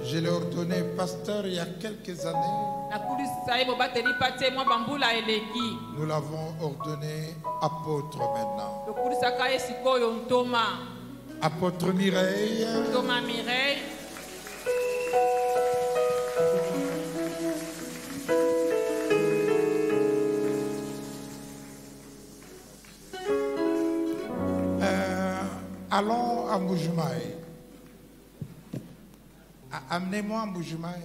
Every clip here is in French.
Je l'ai ordonné pasteur il y a quelques années. Nous l'avons ordonné apôtre maintenant. Apôtre Mireille. Thomas Mireille. Allons à Mbujimayi. Amenez-moi à Mbujimayi.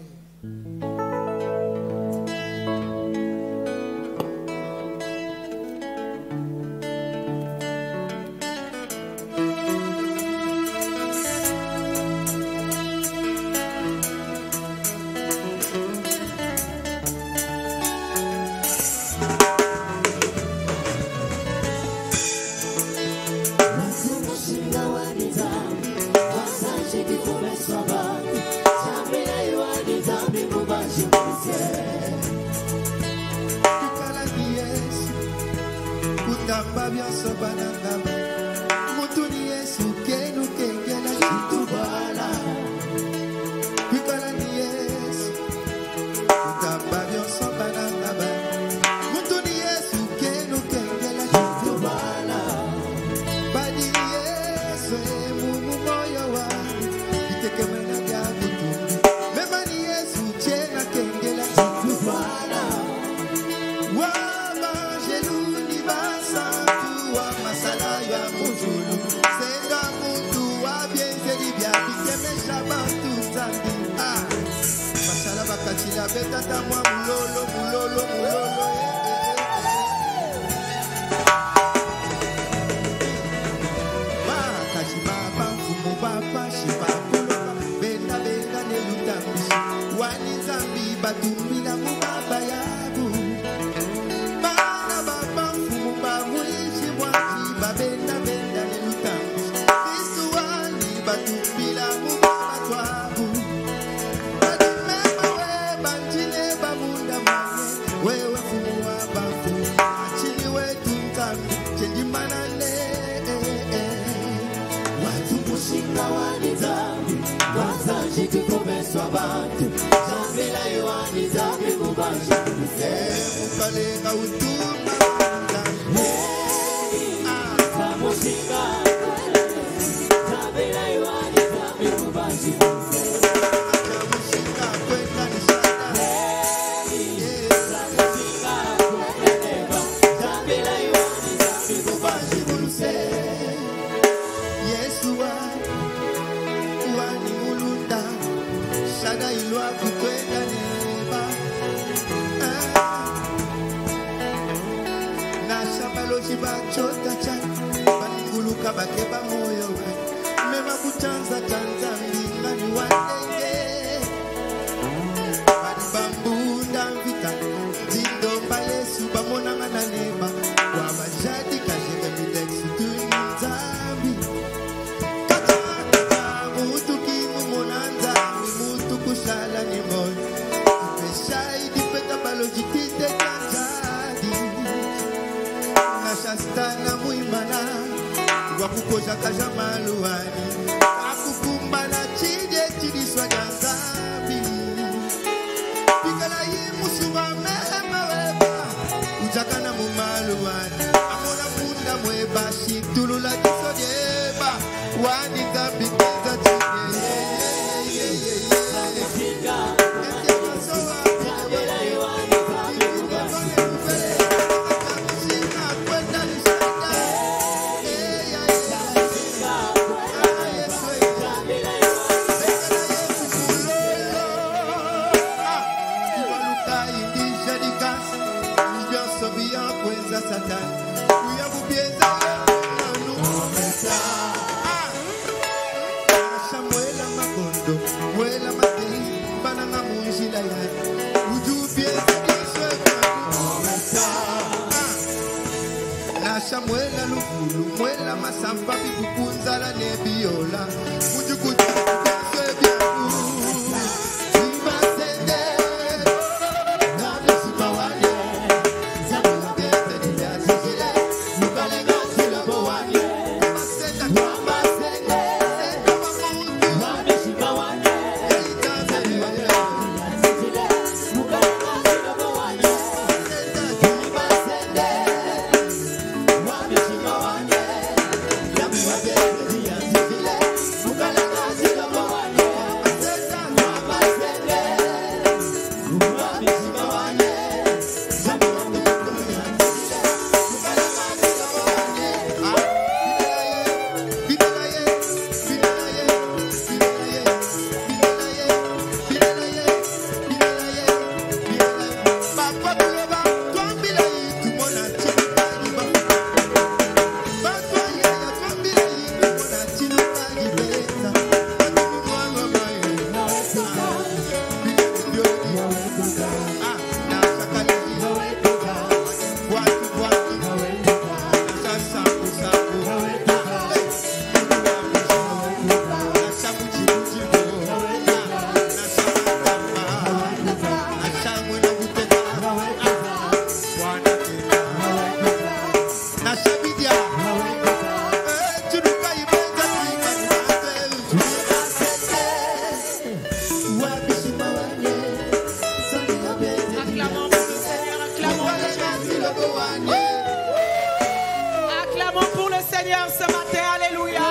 Seigneur ce matin? Alléluia.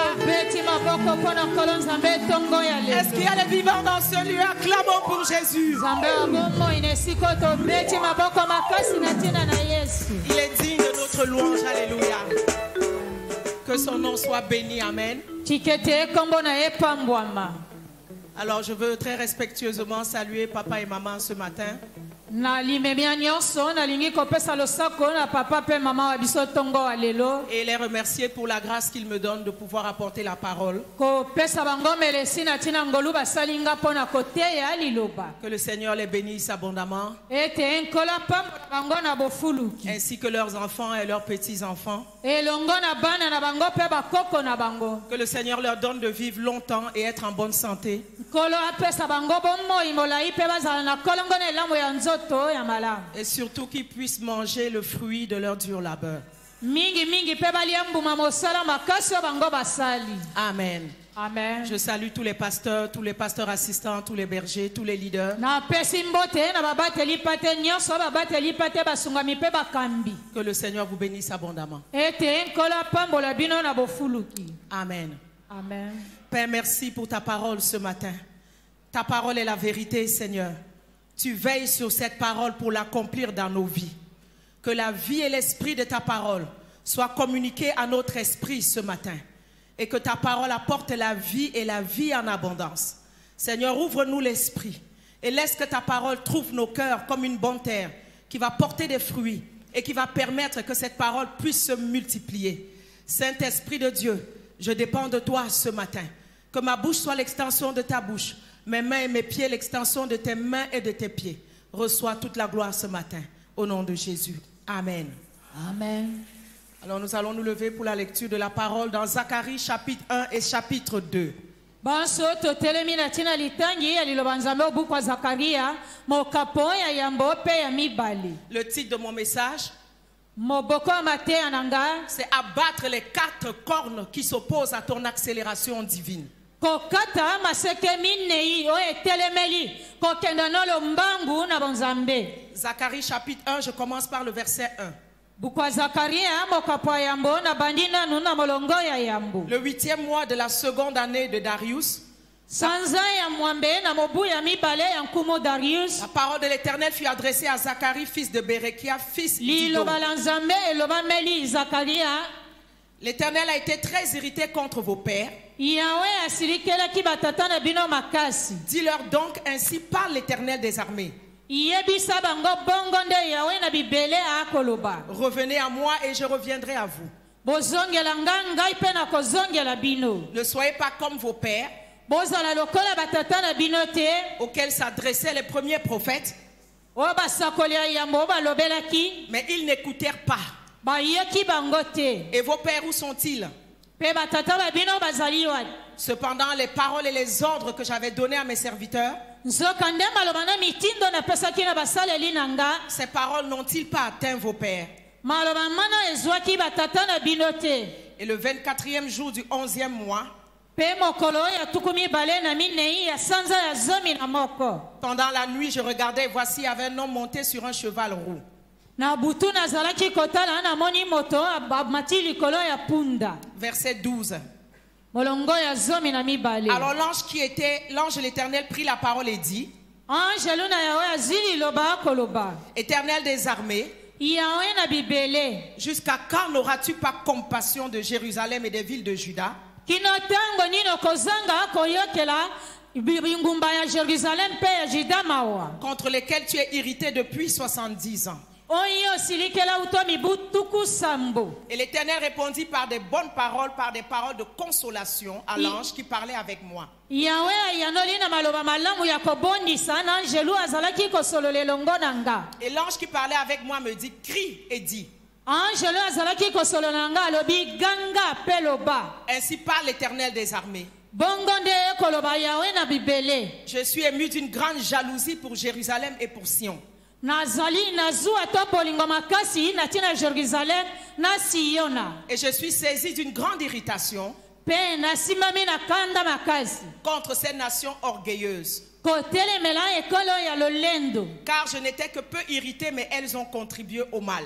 Est-ce qu'il y a des vivants dans ce lieu? Acclamons pour Jésus. Il est digne de notre louange. Alléluia. Que son nom soit béni. Amen. Alors je veux très respectueusement saluer papa et maman ce matin. Et les remercier pour la grâce qu'ils me donnent de pouvoir apporter la parole. Que le Seigneur les bénisse abondamment. Ainsi que leurs enfants et leurs petits-enfants. Que le Seigneur leur donne de vivre longtemps et être en bonne santé. Et surtout qu'ils puissent manger le fruit de leur dur labeur. Amen. Amen. Je salue tous les pasteurs assistants, tous les bergers, tous les leaders. Que le Seigneur vous bénisse abondamment. Amen. Amen. Père, merci pour ta parole ce matin. Ta parole est la vérité, Seigneur. Tu veilles sur cette parole pour l'accomplir dans nos vies. Que la vie et l'esprit de ta parole soient communiqués à notre esprit ce matin. Et que ta parole apporte la vie et la vie en abondance. Seigneur, ouvre-nous l'esprit et laisse que ta parole trouve nos cœurs comme une bonne terre qui va porter des fruits et qui va permettre que cette parole puisse se multiplier. Saint-Esprit de Dieu, je dépends de toi ce matin. Que ma bouche soit l'extension de ta bouche, mes mains et mes pieds l'extension de tes mains et de tes pieds. Reçois toute la gloire ce matin, au nom de Jésus. Amen. Amen. Alors nous allons nous lever pour la lecture de la parole dans Zacharie chapitre 1 et chapitre 2. Le titre de mon message, c'est abattre les 4 cornes qui s'opposent à ton accélération divine. Zacharie chapitre 1, je commence par le verset 1. Le 8e mois de la seconde année de Darius, la parole de l'Éternel fut adressée à Zacharie, fils de Berekia, fils d'Iddo. L'Éternel a été très irrité contre vos pères. Dis-leur donc, ainsi parle l'Éternel des armées. Revenez à moi et je reviendrai à vous. Ne soyez pas comme vos pères, auxquels s'adressaient les premiers prophètes, mais ils n'écoutèrent pas. Et vos pères, où sont-ils? Cependant, les paroles et les ordres que j'avais donnés à mes serviteurs, ces paroles n'ont-ils pas atteint vos pères? Et le 24e jour du 11e mois, pendant la nuit, je regardais, voici, il y avait un homme monté sur un cheval roux. Verset 12. Alors l'ange de l'Éternel prit la parole et dit, Éternel des armées, jusqu'à quand n'auras-tu pas compassion de Jérusalem et des villes de Juda, contre lesquelles tu es irrité depuis 70 ans? Et l'Éternel répondit par des bonnes paroles, par des paroles de consolation à l'ange qui parlait avec moi. Et l'ange qui parlait avec moi me dit, crie et dis. Ainsi parle l'Éternel des armées. Je suis ému d'une grande jalousie pour Jérusalem et pour Sion. Et je suis saisi d'une grande irritation contre ces nations orgueilleuses. Car je n'étais que peu irrité, mais elles ont contribué au mal.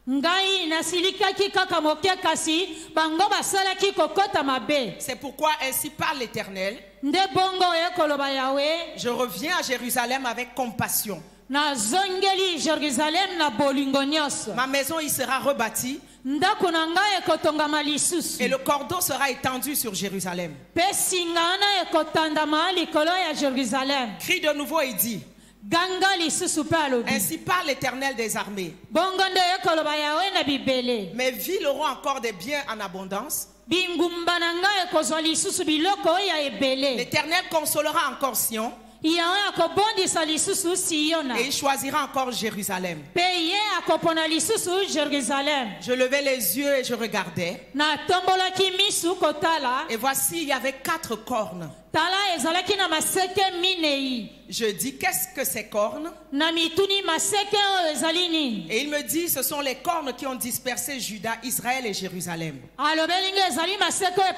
Ngai nasilikaki kaka moke kasi bango basalaki kokota mabe. C'est pourquoi ainsi parle l'Éternel. Nde bongo ekoloba Yawe. Je reviens à Jérusalem avec compassion. Na zongeli Jérusalem na bolingo nyonso. Ma maison y sera rebâtie. Ndako na ngai ekotongama lisusu. Et le cordeau sera étendu sur Jérusalem. Pe singa wana ekotandama likolo ya Jérusalem. Crie de nouveau et dit. Ganga lisusu pe alobi. Ainsi parle l'Éternel des armées. Bongo nde ekoloba Yawe na bibele. Mes villes auront encore des biens en abondance. Bingumba na ngai ekozwa lisusu biloko ya ebele. L'Éternel consolera encore Sion. Yawe akobondisa lisusu Siona. Et il choisira encore Jérusalem. Pe ye akopona lisusu Jérusalem. Je levai les yeux et je regardais. Na tombolaki misu kotala. Et voici, il y avait 4 cornes. Tala ezalaki na maseke minei. Je dis, qu'est-ce que ces cornes? Na mituni maseke oyo ezali nini? Et il me dit, ce sont les cornes qui ont dispersé Juda, Israël et Jérusalem. Alobelinga ezali maseke oyo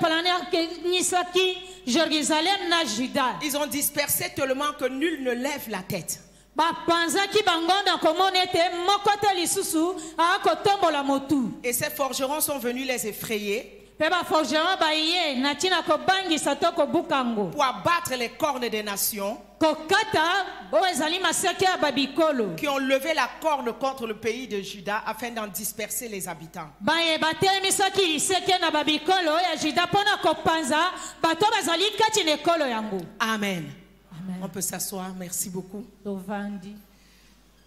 epalanisaki Jérusalem na Juda. Ils ont dispersé tellement que nul ne lève la tête. Bapanzaki bango na komona ete moko te lisusu akotombola motu. Et ces forgerons sont venus les effrayer Pe baforgeron baye na tina kobangisa to kobukango. pour abattre les cornes des nations Kokata oyo ezali maseke ya babikolo. qui ont levé la corne contre le pays de Juda afin d'en disperser les habitants. Baye batelemisaki liseke na babikolo ya Juda mpona kopanza bato bazali kati na ekolo yango. Amen. Amen. On peut s'asseoir, merci beaucoup. Tovandi.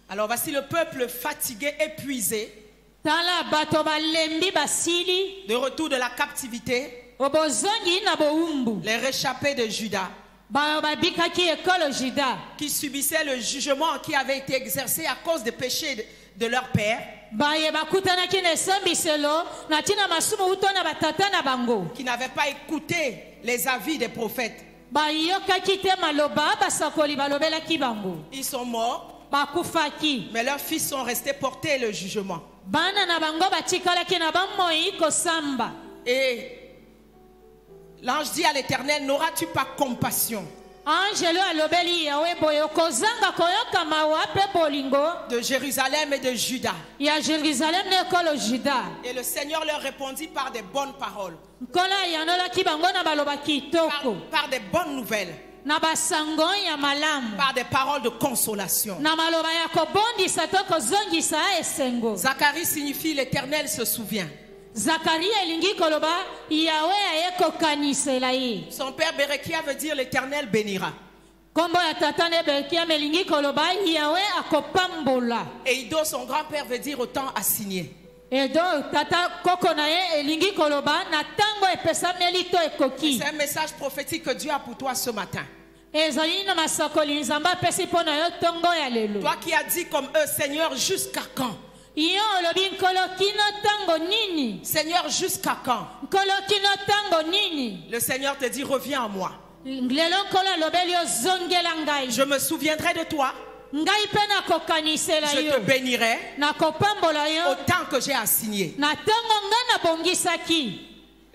Alors voici le peuple fatigué, épuisé, Tala bato balembi basili. de retour de la captivité, Obozongi na boumbu. les réchappés de Juda, Bayo babikaki ekolo Juda. qui subissaient le jugement qui avait été exercé à cause des péchés de leur père, Baye bakutanaki na esambiselo na tina masumu uto na batata na bango. qui n'avaient pas écouté les avis des prophètes. Bayokaki te maloba basakoli balobelaki bango. Ils sont morts, Bakufaki. mais leurs fils sont restés porter le jugement. Bana na bango batikalaki na bamoi kosamba. Et l'ange dit à l'Éternel, n'auras-tu pas compassion Angelo alobeli Yawe boyo kozanga koyoka mawa pe bolingo de Jérusalem et de Juda? ya Jérusalem na ekolo Juda. Et le Seigneur leur répondit par des bonnes paroles, Kola yanolaki bango na baloba kitoko. par des bonnes nouvelles, Na basango ya malamu. par des paroles de consolation. Na maloba ya kobondisa to kozongisa esengo. Zacharie signifie l'Éternel se souvient. Zakaria elingi koloba Yawe ayeko kanisela ye. Son père Berekia veut dire l'Éternel bénira. Kombo ya tata ne bekia melingi koloba Yawe akopambola. Et Ido, son grand-père, veut dire autant assigné. Edo tata koko na ye elingi koloba na tango epesameli to ekoki. C'est un message prophétique que Dieu a pour toi ce matin. Ezali na masakoli nzamba pesi pona yo tongo ya lelo. Toi qui as dit comme eux, Seigneur, jusqu'à quand? Iyo olobi nkolo kino tango nini? Seigneur, jusqu'à quand? Nkolo kino tango nini? Le Seigneur te dit, reviens à moi. Lelo nkolo alobeli yo zongela ngai. Je me souviendrai de toi. Ngai pe na kokanisela Je yo. te bénirai Na kopambola yo. autant que j'ai assigné. Na tango nga na bongisaki.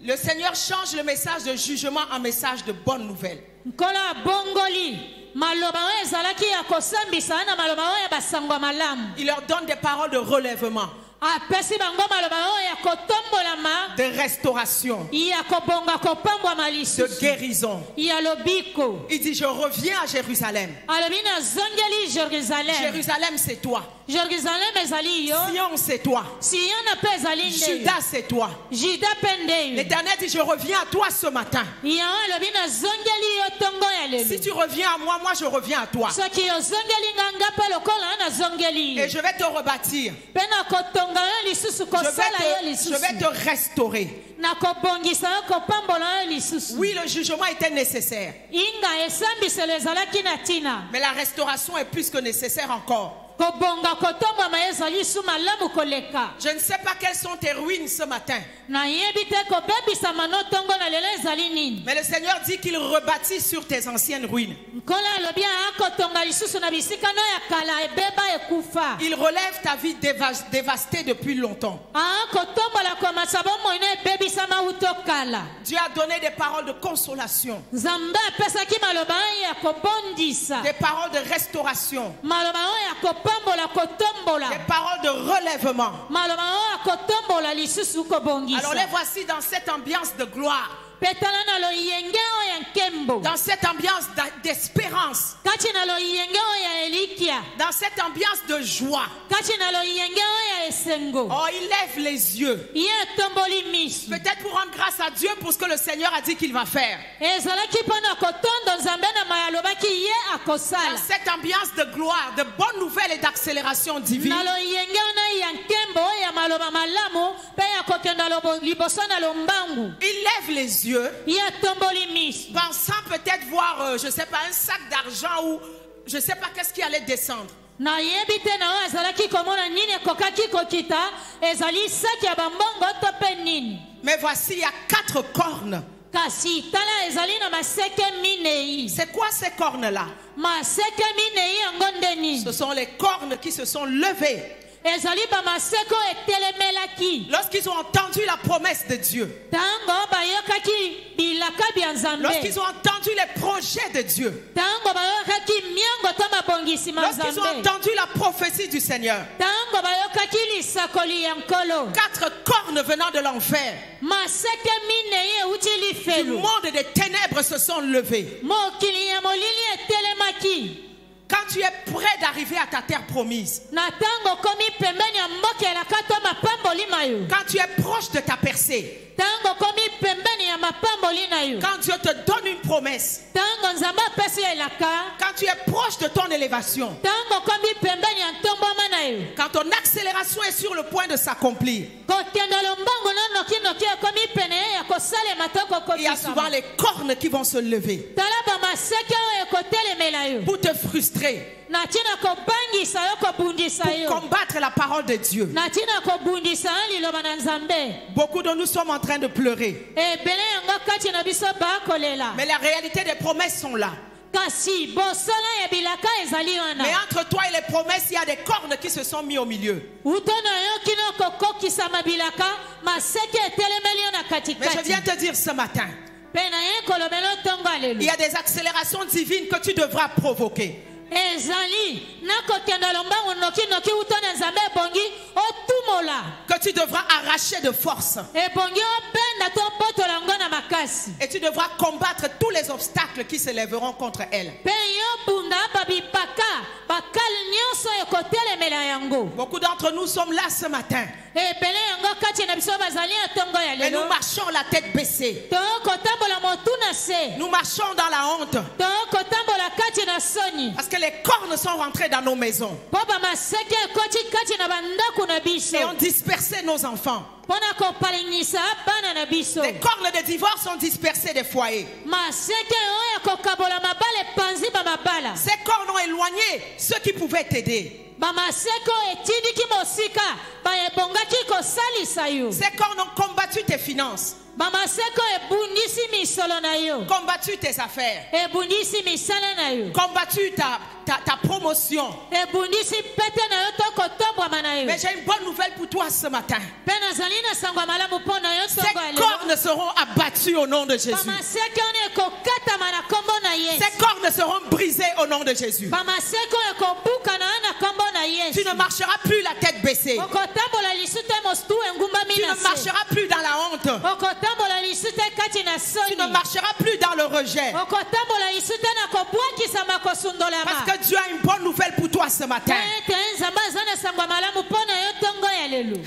Le Seigneur change le message de jugement en message de bonne nouvelle. Nkola bongoli. Maloba oyo ezalaki ya kosambisa na maloba oyo ya basango malamu. Il leur donne des paroles de relèvement, Apesi bango maloba oyo ya kotombolama. de restauration, Ya kobonga kopambwa de malisusu. guérison. Ya lobiko. Il dit, je reviens à Jérusalem. Alobi na zongeli Jérusalem. Jérusalem, c'est toi. Jérusalem ezali yo. Sion, c'est toi. Sion pe ezali nde. Judas, c'est toi. Juda pe nde. L'Éternel dit, je reviens à toi ce matin. Ya alobi na zongeli yo tongo ya lelo. Si tu reviens à moi, moi je reviens à toi. Soki yo zongeli nga pe lokola na zongeli. Et je vais te rebâtir. Pe na kotonga yo lisusu kosala yo lisusu. Je vais te restaurer. Na kobongisa yo kopambola yo lisusu. Oui, le jugement était nécessaire. Inga esambiselo ezalaki na tina. Mais la restauration est plus que nécessaire encore. Kobonga kotombama ezali su malamu koleka. Je ne sais pas quelles sont tes ruines ce matin. Nayebi te kobebisama no tongo na lelo ezali nini. Mais le Seigneur dit qu'il rebâtit sur tes anciennes ruines. Nkola alobi akotonga lisusu na bisika no ya kala ebeba ekufa. Il relève ta vie dévastée depuis longtemps. Akotombola komasa bomoi no ebebisama uto kala. Dieu a donné des paroles de consolation, Nzambe apesaki maloba ya kobondisa. des paroles de restauration. Maloba oyo ya kopambola kotombola. Des paroles de relèvement. Maloba oyo akotombola lisusu kobongisa. Alors les voici dans cette ambiance de gloire. Petala na lo yenge oyo nkembo. Dans cette ambiance d'espérance. Kati na lo yenge oyo elikia. Dans cette ambiance de joie. Kati na lo yenge oyo esengo. Oh, il lève les yeux. Ye tomboli misu. Peut-être pour rendre grâce à Dieu pour ce que le Seigneur a dit qu'il va faire. Ezalaki pona kotondo nzambe na mayalobaki ye akosala. Dans cette ambiance de gloire, de bonnes nouvelles et d'accélération divine. Na lo yenge ona ya nkembo ya maloba malamu pe ya kokenda liboso na lombangu. Il lève les yeux. Ye tomboli misu. Pensant peut-être voir, je ne sais pas, un sac d'argent ou je ne sais pas qu'est-ce qui allait descendre. Na yebi te na oyo azalaki komona nini ekokaki kokita ezali saki ya bambongo to pe nini. Mais voici, il y a 4 cornes. Kasi tala ezali na maseke minei. C'est quoi ces cornes-là? Maseke minei yango ndeni. Ce sont les cornes qui se sont levées. Ezali ba maseko etelemelaki. Lorsqu'ils ont entendu la promesse de Dieu. Tango bayokaki bilaka bya nzambe. Lorsqu'ils ont entendu les projets de Dieu. Tango bayokaki miango to mabongisi ma nzambe. Lorsqu'ils ont entendu la prophétie du Seigneur. Tango bayokaki lisakoli ya nkolo. 4 cornes venant de l'enfer. Maseke minei euti Du lifelu. monde des ténèbres se sont levées. Mokili ya molili etelemaki. Quand tu es prêt d'arriver à ta terre promise. Na tango komi pembeni ya mboka elaka to mapamboli mayo. Quand tu es proche de ta percée. Tango komi pembeni ya mapamboli na yo. Quand Dieu te donne une promesse. Tango nzambe apesi yo elaka. Quand tu es proche de ton élévation. Tango komi pembeni ya ntomboma na yo. Quand ton accélération est sur le point de s'accomplir. Kokenda lombango na noki komi pene ya kosalema to kokokisa. Il y a souvent les cornes qui vont se lever. Tala ba maseke oyo ekotelemela yo. Pour te frustrer. Natina kobangisa yo kobundisa yo. Pour combattre la parole de Dieu. Natina kobundisa liloba na nzambe. Beaucoup de nous sommes en train de pleurer. Ebele yango kati na biso ba kolela. Mais la réalité des promesses sont là. Kasi bosala ya bilaka ezali wana. Mais entre toi et les promesses, il y a des cornes qui se sont mis au milieu. Utona yo kino kokokisa mabilaka maseke etelemeli yo na katikati. Mais je viens te dire ce matin. Il y a des accélérations divines que tu devras provoquer. Que tu devras arracher de force. Et tu devras combattre tous les obstacles qui se lèveront contre elle. Beaucoup d'entre nous sommes là ce matin. Et nous marchons la tête baissée. Nous marchons dans la honte. Parce que les cornes sont rentrées dans nos maisons. Et ont dispersé nos enfants. Les cornes de divorce sont dispersées des foyers. Ces cornes ont éloigné ceux qui pouvaient t'aider. Ces cornes ont combattu tes finances. Combattu tes affaires. Combattu ta promotion. Mais j'ai une bonne nouvelle pour toi ce matin. Ces cornes seront abattues au nom de Jésus. Ces cornes seront brisées au nom de Jésus. Tu ne marcheras plus la tête baissée. Tu ne marcheras plus dans la honte. Tu ne marcheras plus dans le rejet. Parce que Dieu a une bonne nouvelle pour toi ce matin.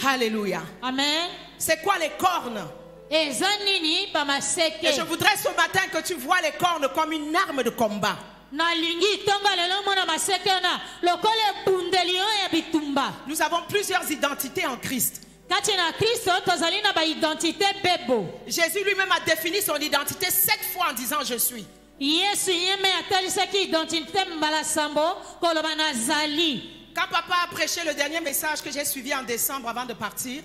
Alléluia. Amen. C'est quoi les cornes? Et je voudrais ce matin que tu vois les cornes comme une arme de combat. Nous avons plusieurs identités en Christ. Jésus lui-même a défini son identité 7 fois en disant je suis. Quand papa a prêché le dernier message que j'ai suivi en décembre avant de partir,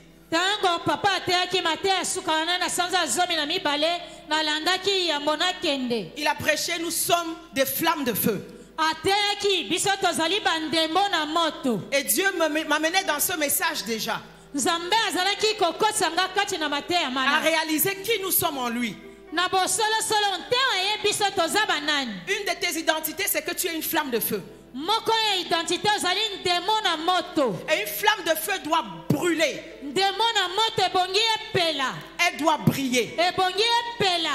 il a prêché nous sommes des flammes de feu. Et Dieu m'a mené dans ce message déjà à réaliser qui nous sommes en lui. Une de tes identités, c'est que tu es une flamme de feu. moko ya identité ozali ndemo na moto. Et une flamme de feu doit brûler. Ndemo na moto ebongi epela. Elle doit briller. Ebongi epela.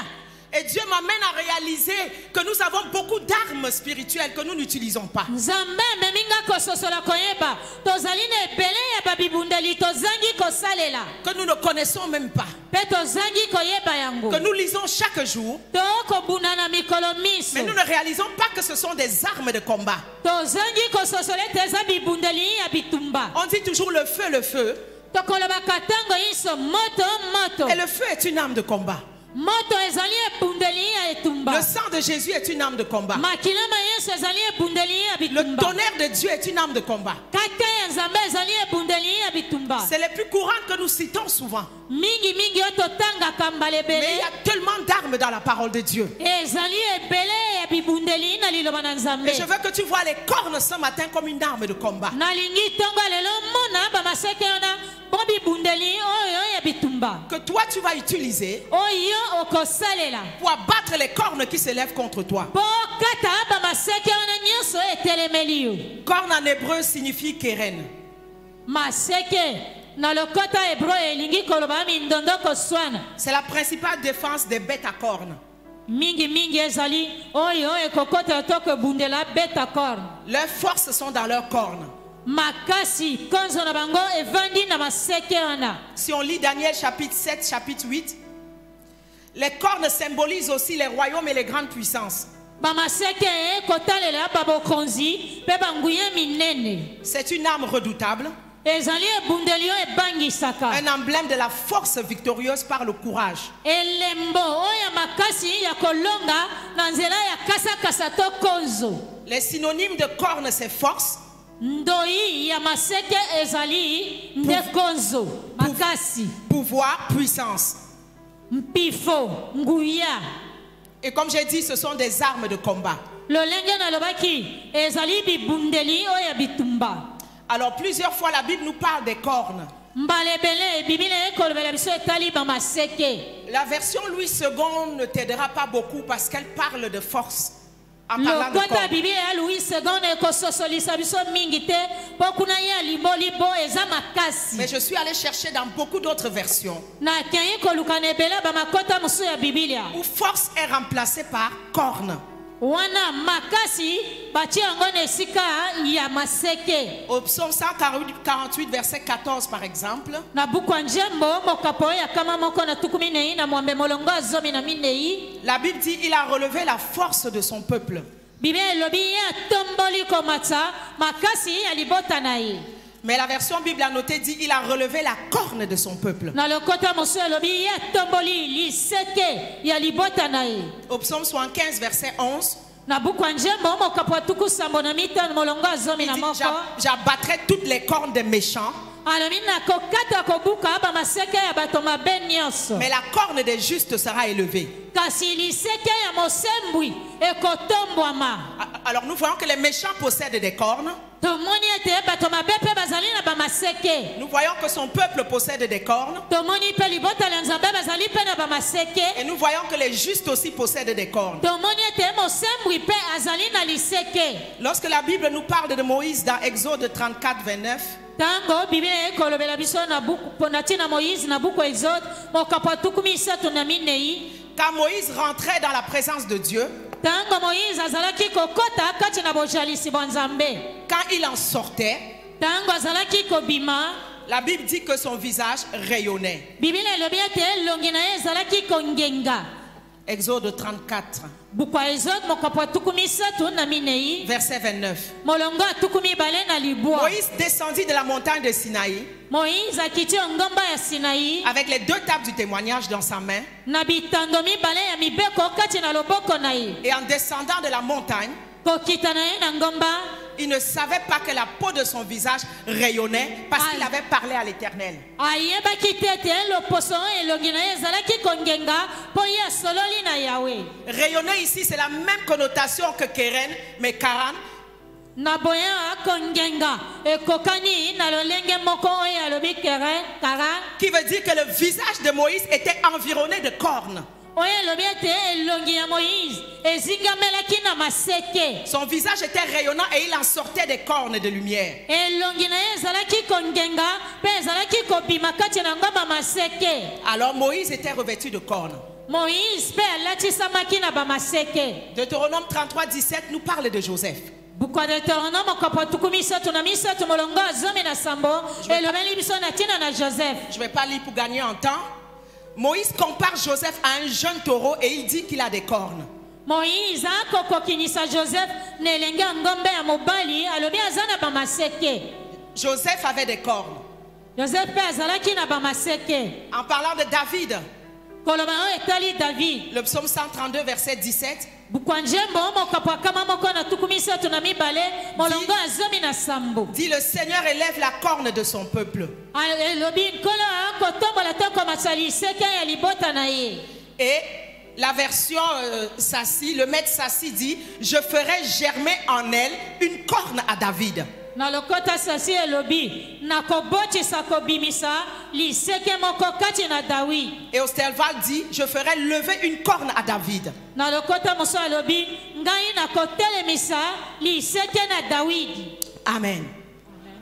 Et Dieu m'amène à réaliser que nous avons beaucoup d'armes spirituelles que nous n'utilisons pas. Nzambe meminga kososola koyeba. Tozali na ebele ya babibundeli tozangi kosalela. Que nous ne connaissons même pas. Pe tozangi koyeba yango. Que nous lisons chaque jour. Tokobunana mikolo miso. Mais nous ne réalisons pas que ce sont des armes de combat. Tozangi kososole teza bibundeli ya bitumba. On dit toujours le feu, le feu. Tokoloba katango iso moto moto. Et le feu est une arme de combat. Moto ezali ebundeli ya etumba. Le sang de Jésus est une arme de combat. Makilama Yesu ezali ebundeli ya Le bitumba. tonnerre de Dieu est une arme de combat. Kaka ya Nzambe ezali ebundeli ya bitumba. C'est les plus courantes que nous citons souvent. Mingi mingi ototangaka mbala Mais il y ebele. a tellement d'armes dans la parole de Dieu. Ezali ebele ya bibundeli na liloba na Nzambe. Et je veux que tu vois les cornes ce matin comme une arme de combat. Nalingi tongo lelo mona bamaseke ona bo bibundeli oyo ya bitumba. Que toi tu vas utiliser Oyo okosalela. pour abattre les cornes qui s'élèvent contre toi. Po kata bamaseke ona nyonso etelemeli yo. Corne en hébreu signifie keren. Maseke na lokota hebro elingi koloba mindondo koswana. C'est la principale défense des bêtes à cornes. Mingi mingi ezali oyo ekokota toko bundela beta corne. Leurs forces sont dans leurs cornes. Makasi konzo na bango evandi na maseke wana. Si on lit Daniel chapitre 7, chapitre 8, les cornes symbolisent aussi les royaumes et les grandes puissances. Bamaseke kotalela babokonzi pe banguye minene. C'est une arme redoutable, Ezali ebundelio ebangisaka. un emblème de la force victorieuse par le courage. Elembo oya makasi ya kolonga na nzela ya kasa kasa to konzo. Les synonymes de cornes, c'est force, Ndoi ya maseke ezali nde konzo makasi pouvoir, puissance. mpifo nguya. Et comme j'ai dit, ce sont des armes de combat. Lolenge na lobaki ezali bibundeli oya bitumba. Alors plusieurs fois la Bible nous parle des cornes. Mbalebele bibile ekolobela biso etali bamaseke. La version Louis II ne t'aidera pas beaucoup parce qu'elle parle de force. En parlant de Lokota cornes. bibile ya Louis II ekososolisa biso mingi te pokuna ya libolibo eza makasi. Mais je suis allé chercher dans beaucoup d'autres versions Na kenyi koluka na ebele bamakota mosusu ya bibilia. où force est remplacée par cornes. Wana makasi batie yango na esika ya maseke. Au psaume 148, verset 14 par exemple, Na buku ya njembo mokapo ya kama moko na tukumi nei na mwambe molongo azomi na minei. la Bible dit il a relevé la force de son peuple. Biblia elobi ya tomboli komata makasi ya libota na ye. Mais la version Bible a noté dit il a relevé la corne de son peuple. Na lokota mosusu elobi ya tomboli liseke ya libota na ye. Au psaume 75, verset 11, Na buku ya njembo mokapo ya tuku sambo na mitano molongo azomi il na dit moko. j'abattrai toutes les cornes des méchants, Alobi na kokata kobuka bamaseke ya bato mabe nyonso. mais la corne des justes sera élevée. Kasi liseke ya mosembwi ekotombwama. Alors nous voyons que les méchants possèdent des cornes. Tomoni ete bato mabe pe bazali na bamaseke. Nous voyons que son peuple possède des cornes. Tomoni pe libota la nzambe bazali pe na bamaseke. Et nous voyons que les justes aussi possèdent des cornes. Tomoni ete mosembwi pe azali na liseke. Lorsque la Bible nous parle de Moïse dans Exode 34, 29, Tango biblia ekolobela biso na buku pona tina Moïse na buku Exode mokapo tukumi misato na minei. quand Moïse rentrait dans la présence de Dieu, Tango Moïse azalaki kokota kati na bojalisi bwa nzambe. quand il en sortait, Tango azalaki kobima. la Bible dit que son visage rayonnait. Biblia elobi ete elongi na ye ezalaki kongenga. Exode 34, Bukwa Exode mokapo tuku misato na minei. verset 29. Molongo tuku mibale na libwa. Moïse descendit de la montagne de Sinaï Moïse akiti ngomba ya Sinai. avec les deux tables du témoignage dans sa main. Na bitando mibale ya mibeko kati na loboko na ye. Et en descendant de la montagne, Kokita na ye na ngomba. il ne savait pas que la peau de son visage rayonnait parce qu'il avait parlé à l'Éternel. Ayebaki te ete loposo elongi na ye ezalaki kongenga po ye asololi na Yawe. Rayonner ici, c'est la même connotation que Keren, mais Karan. Na boya kongenga ekokani na lolenge moko oyo alobi kere kara. Qui veut dire que le visage de Moïse était environné de cornes. oyo elobi ete elongi ya moïse ezingamelaki na maseke. Son visage était rayonnant et il en sortait des cornes de lumière. elongi na ye ezalaki kongenga mpe ezalaki kobima kati na ngomba maseke. Alors Moïse était revêtu de cornes. moïse mpe alatisamaki na bamaseke. Deutéronome 33, 17 nous parle de Joseph. buku ya deuteronome kopo tuku misato na misato molongo azomi na sambo elobeli biso na ntina na joseph. Je ne vais pas lire pour gagner en temps. Moïse compare Joseph à un jeune taureau et il dit qu'il a des cornes. moïse akokokinisa joseph na elenge ya ngombe ya mobali alobi aza na bamaseke. Joseph avait des cornes. joseph mpe azalaki na bamaseke. En parlant de David, koloba oyo etali david. le psaume 132, verset 17, buku ya njembo mokapo akama moko na tuku misato na mibale molongo azomi na sambo. dit le Seigneur élève la corne de son peuple. elobi nkolo akotombola to komasa liseke ya libota na ye. Et la version Sassi, le maître Sassi dit, je ferai germer en elle une corne à David. na lokota sasi elobi nakobotisa kobimisa liseke moko kati na David. Et Ostelval dit, je ferai lever une corne à David. na lokota moso elobi ngai nakotelemisa liseke na David. Amen.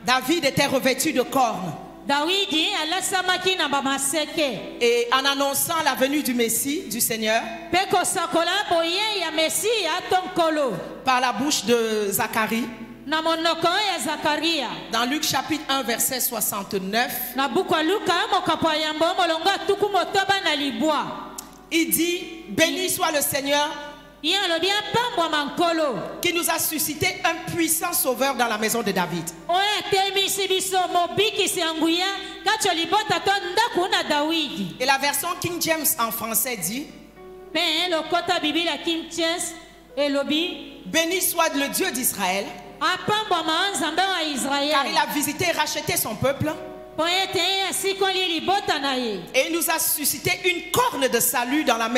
David était revêtu de cornes. Dawidi alasamaki na bamaseke. Et en annonçant la venue du Messie, du Seigneur, Pe kosakola boye ya Mesia tonkolo. par la bouche de Zacharie, Na monoko ya Zakaria. dans Luc chapitre 1, verset 69, Na buku ya Luka mokapo ya yambo molongo atuku motoba na libwa. il dit, béni soit le Seigneur Ye alobi apambwa mankolo. qui nous a suscité un puissant sauveur dans la maison de David. Oya temisi biso mobikisi ya nguya kati ya libota to ndaku na Dawidi. Et la version King James en français dit, Pe lokota Biblia King James elobi béni soit le Dieu d'Israël, apambwa nzambe wa car il Israël. a visité et racheté son peuple, Po ete asikoli libota na ye. et il nous a suscité une corne de salut dans la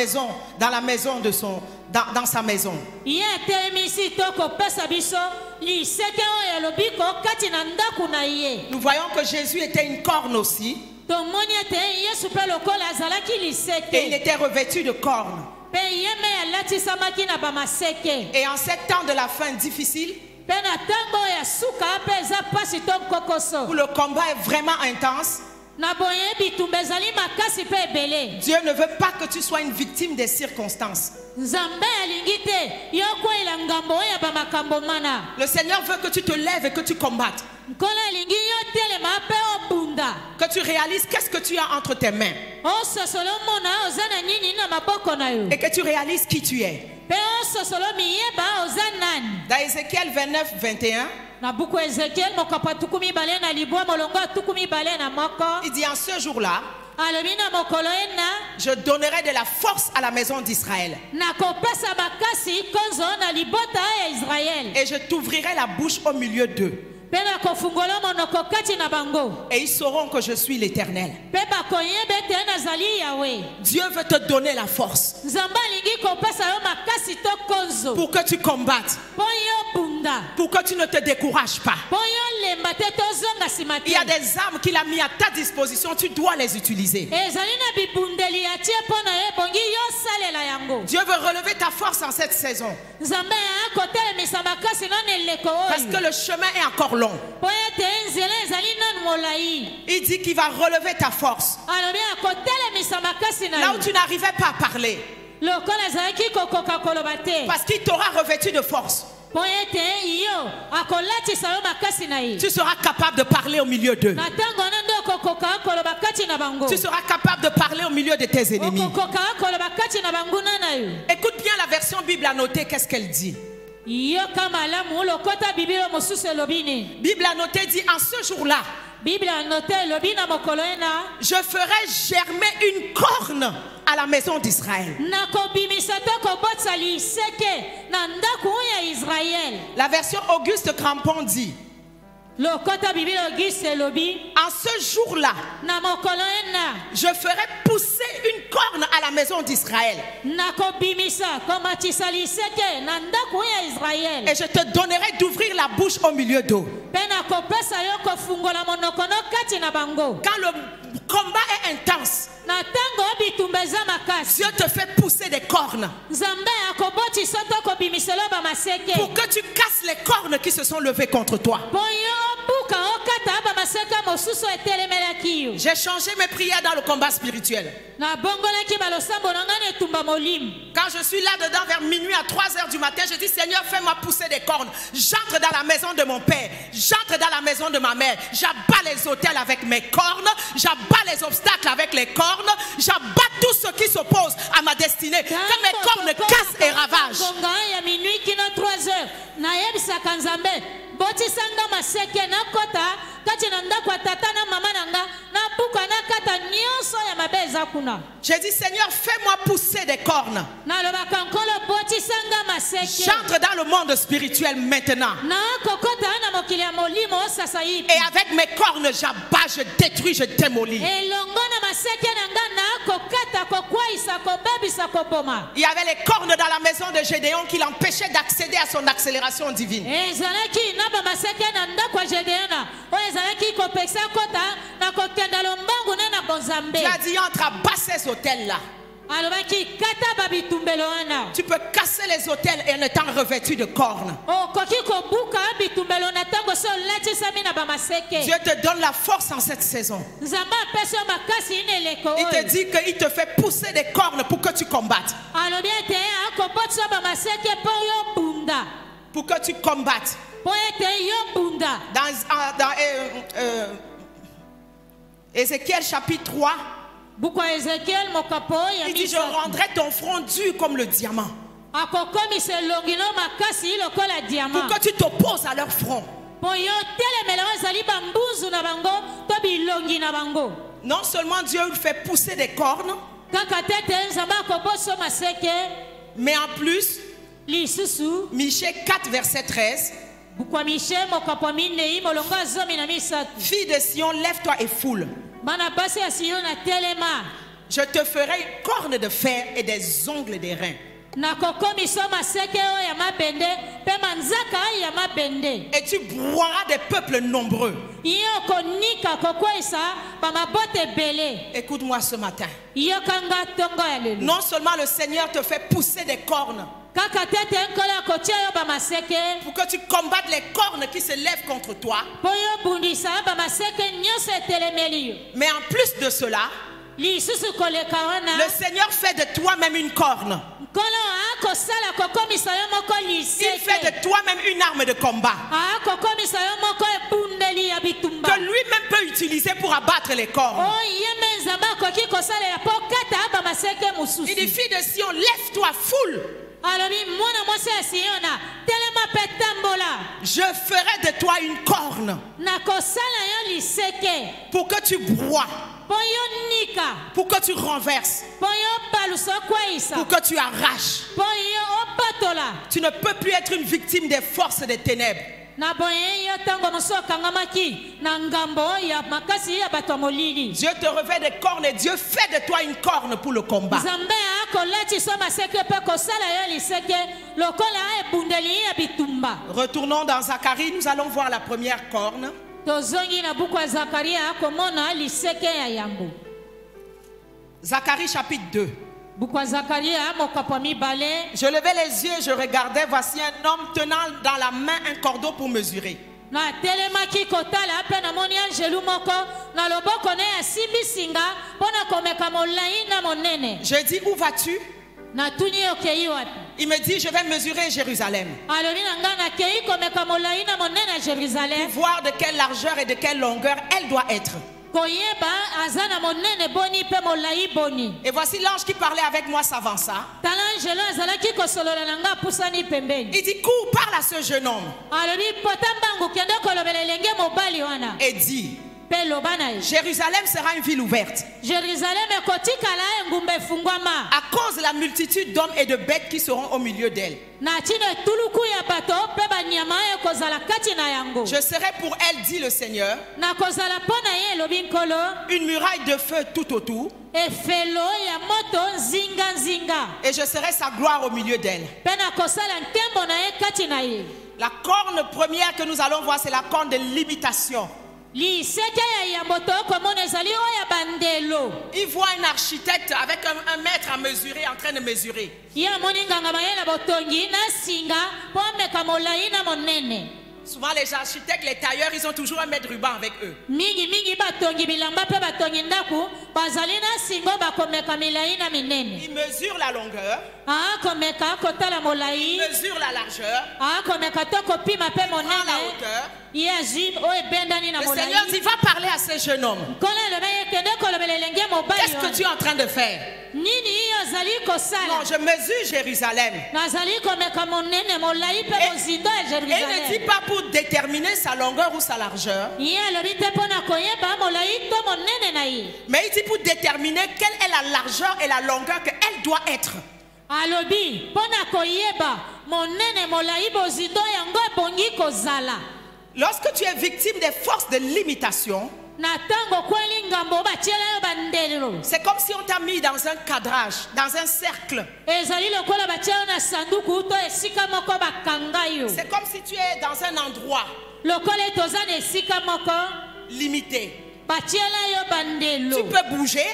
maison de son, dans sa maison. Ye temisi to kopesa biso liseke oyo elobi ko kati na ndaku na ye. Nous voyons que Jésus était une corne aussi, Tomoni ete Yesu pe lokola azalaki et il liseke. était revêtu de cornes. Pe ye me alatisamaki na bamaseke. Et en ces temps de la fin difficile, Pe na tango ya suka pe eza pasi to où kokoso. le combat est vraiment intense, Na boye bitumba ezali makasi pe ebele. Dieu ne veut pas que tu sois une victime des circonstances. Nzambe alingi te yo kwela ngambo oyo ya bamakambo mana. Le Seigneur veut que tu te lèves et que tu combattes, Nkolo alingi yo telema pe obunda. que tu réalises qu'est-ce que tu as entre tes mains Ososolo mona oza na nini na maboko na yo. et que tu réalises qui tu es. Pe ososolo miyeba oza nani. Dans Ézéchiel 29, 21, Na buku Ezekiel mokapo tuku mibale na libwa molongo tuku mibale na moko. il dit en ce jour-là, Alobi na mokolo ena je donnerai de la force à la maison d'Israël nakopesa makasi konzo na libota ya Israel. et je t'ouvrirai la bouche au milieu d'eux. Pe nakofungola monoko kati na bango. Et ils sauront que je suis l'Éternel. Pe bakoyeba ete nazali Yahweh. Dieu veut te donner la force Nzambe alingi kopesa yo makasi to konzo. pour que tu combattes, Po yo bunda. pour que tu ne te décourages pas. Po yo lemba te tozonga nsima te. Il y a des armes qu'il a mis à ta disposition, tu dois les utiliser. Ezali na bibundeli atie mpo na yo ebongi yo salela yango. Dieu veut relever ta force en cette saison Nzambe akotelemisa makasi nano eleko parce oyo. que le chemin est encore long. Po ete nzela ezali nanu molai. Il dit qu'il va relever ta force. Alobi akotelemisa makasi na Là où yo. tu n'arrivais pas à parler, Lokola ezalaki kokoka koloba te. parce qu'il t'aura revêtu de force. Po ete yo akolatisa yo makasi na ye. Tu seras capable de parler au milieu d'eux. Na ntango wana nde okokoka koloba kati na bango. Tu seras capable de parler au milieu de tes ennemis. Okokoka koloba kati na banguna na yo. Écoute bien la version Bible annotée, qu'est-ce qu'elle dit? Yoka malamu lokota biblia mosusu elobi nini. Bible annotée dit en ce jour-là, Bible anote elobi na mokolo ena je ferai germer une corne à la maison d'Israël. nakobimisa te kobotisa liseke na ndaku ya Israel. La version Auguste Crampon dit, Lokota biblia Auguste elobi en ce jour-là, na mokolo ena je ferai pousser une corne à la maison d'Israël nakobimisa komatisa liseke na ndaku ya Israel. et je te donnerai d'ouvrir la bouche au milieu d'eux. Pe nakopesa yo kofungola monoko no kati na bango. Quand le combat est intense, Na tango bitumba eza makasi. Dieu te fait pousser cornes. Nzambe akobotisa to kobimisela ba maseke. Pour que tu casses les cornes qui se sont levées contre toi. Po yo buka okata ba maseke mosusu etelemelaki yo. J'ai changé mes prières dans le combat spirituel. Na bongolaki balosambo na ngane tumba molim. Quand je suis là-dedans vers minuit à 3h du matin, je dis Seigneur, fais-moi pousser des cornes. J'entre dans la maison de mon père, j'entre dans la maison de ma mère, j'abats les autels avec mes cornes, j'abats les obstacles avec les cornes, j'abats tout ce qui s'oppose à ma destinée. Que mes cornes cassent et ravagent. Ya minuit kino 3h. Na yebisaka Nzambe. Botisanga maseke na kota kati na ndako tata na mama nanga na buka na kata nyonso ya mabeza kuna. J'ai dit Seigneur, fais-moi pousser des cornes. Na lobaka nkolo botisanga maseke. J'entre dans le monde spirituel maintenant. Na kokota na mokili ya molimo sasa hivi. Et avec mes cornes, j'abats, je détruis, je démolis. Elongo na maseke nanga na kokata kokwaisa kobebisa koboma. Il y avait les cornes dans la maison de Gédéon qui l'empêchaient d'accéder à son accélération divine. Ezalaki na ba maseke na ndako Gedeona. O ezalaki kopeksa kota na kokenda lombangu na bonzambe. Tu as dit entre à ces hôtels-là. Alobaki kata babitumbelo wana. Tu peux casser les hôtels en étant revêtu de cornes. O koki kobuka bitumbelo na tango so lati samina ba maseke. Dieu te donne la force en cette saison. Nzamba peso makasi ineleko. Il te dit qu'il te fait pousser des cornes pour que tu combattes. Alobi ete akobotsa ba maseke po yo bunda. Pour que tu combattes. Po ete yo bunda. Dans Ézéchiel chapitre 3, Buka Ezekiel mokapo ya il dit, je rendrai ton front dur comme le diamant. Akokomi se longino makasi lokola diamant. Pour que tu t'opposes à leur front. Po yo telemela zali bambuzu na bango to bilongi na bango. Non seulement Dieu lui fait pousser des cornes, Kaka tete nzamba koboso maseke. mais en plus, Lisusu. Michée 4 verset 13, Bukwa Mishe mokapo minei molonga zomi na misatu. fille de Sion, lève-toi et foule. Bana basi ya Sion na telema. Je te ferai une corne de fer et des ongles d'airain. Na kokomi so maseke o ya mabende pe manzaka ya mabende. Et tu broieras des peuples nombreux. Iyo konika kokwesa ba mabote bele. Écoute-moi ce matin. Iyo kanga tongo ya lelu. Non seulement le Seigneur te fait pousser des cornes Kaka tete nkola kotia yo ba maseke. pour que tu combattes les cornes qui se lèvent contre toi, Po yo bundisa ba maseke nyonso etelemeli yo. mais en plus de cela, Lisusu koleka wana. le Seigneur fait de toi-même une corne. Nkolo akosala kokomisa yo moko Il liseke. fait de toi-même une arme de combat Akokomisa yo moko ebundeli ya bitumba. que lui-même peut utiliser pour abattre les cornes. Oh yeme nzamba koki kosala ya po kata ba maseke mususu. Il dit, fille de Sion, lève-toi, foule. Alobi mwana mwasi ya Siona telema pe tambola. Je ferai de toi une corne Na kosala yo liseke. pour que tu broies, Po yo nika. pour que tu renverses, Po yo balusa kwaisa. pour que tu arraches. Po yo opatola. Tu ne peux plus être une victime des forces des ténèbres. Na boye yo tango moso kangamaki na ngambo ya makasi ya bato molili. Dieu te revêt des cornes et Dieu fait de toi une corne pour le combat. Nzambe akolati so maseke pe kosala yo liseke lokola ebundeli ya bitumba. Retournons dans Zacharie, nous allons voir la première corne. Tozongi na buku ya Zakaria akomona liseke ya yambo. Zacharie chapitre 2. Buku ya Zakaria mokapo mibale. Je levais les yeux, je regardais, voici un homme tenant dans la main un cordeau pour mesurer. Na telemaki kotala pe na moni angelu moko na loboko ne asimbi singa pona komeka molai na monene. Je dis, où vas-tu? Na tuni okei wapi? Il me dit, je vais mesurer Jérusalem. Alobi na nga na kei komeka molai na monene à Jérusalem. Voir de quelle largeur et de quelle longueur elle doit être. Koyeba azana monene boni pe molai boni. Et voici l'ange qui parlait avec moi s'avança. Talangelo azalaki kosolola na nga pusani pembeni. Il dit, cours, parle à ce jeune homme. Alobi potambangu kende kolobela lenge mobali wana. Et dit, Pe lobana ye. Jérusalem sera une ville ouverte. Jérusalem ekotikala engumba efungwama. À cause de la multitude d'hommes et de bêtes qui seront au milieu d'elle. Na tino tuluku ya bato pe banyama ekozala kati na yango. Je serai pour elle, dit le Seigneur, Na kozala pona ye lobi nkolo. une muraille de feu tout autour. Efelo ya moto nzinga nzinga. Et je serai sa gloire au milieu d'elle. Pe na kosala nkembo na ye kati na ye. La corne première que nous allons voir, c'est la corne de l'imitation. liseke ya yambo tokomona ezali oyo ya bandelo. Il voit un architecte avec un mètre à mesurer, en train de mesurer. Ye amoni nganga mayela botongi na singa po ameka molai na monene. Souvent les architectes, les tailleurs, ils ont toujours un mètre ruban avec eux. Mingi batongi bilamba pe batongi ndaku bazali na singo bakomeka milai na minene. Ils mesurent la longueur. Komeka kotala molai. Ils mesurent la largeur. Komeka to kopima pe Prends la monene. hauteur. Le Le Seigneur dit, va parler à ce jeune homme. Qu'est-ce que tu es en train de faire? Non, je mesure Jérusalem. Et il ne dit pas pour déterminer sa longueur ou sa largeur. Mais il dit pour déterminer quelle est la largeur et la longueur qu'elle doit être. Alobi, pona koyeba, monene molai bozindo yango ebongi kozala. Lorsque tu es victime des forces de limitation, c'est comme si on t'a mis dans un cadrage, dans un cercle. C'est comme si tu es dans un endroit limité. Tu peux bouger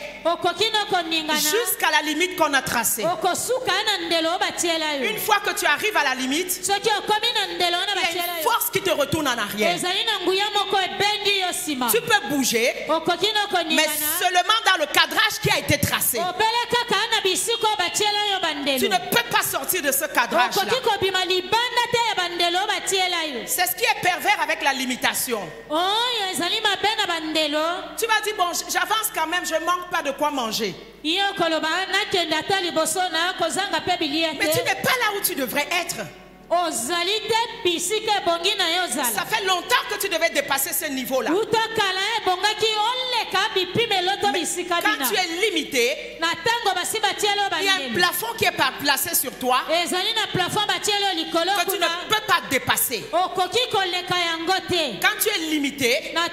jusqu'à la limite qu'on a tracée. Une fois que tu arrives à la limite, il y a une force qui te retourne en arrière. Tu peux bouger, mais seulement dans le cadrage qui a été tracé. Tu ne peux pas sortir de ce cadrage-là. C'est ce qui est pervers avec la limitation. Tu vas dire, bon, j'avance quand même, je ne manque pas de quoi manger. Mais tu n'es pas là où tu devrais être. Ça fait longtemps que tu devais dépasser ce niveau-là. Mais quand tu es limité, il y a un plafond qui est placé sur toi que tu ne peux pas dépasser. Quand tu es limité, on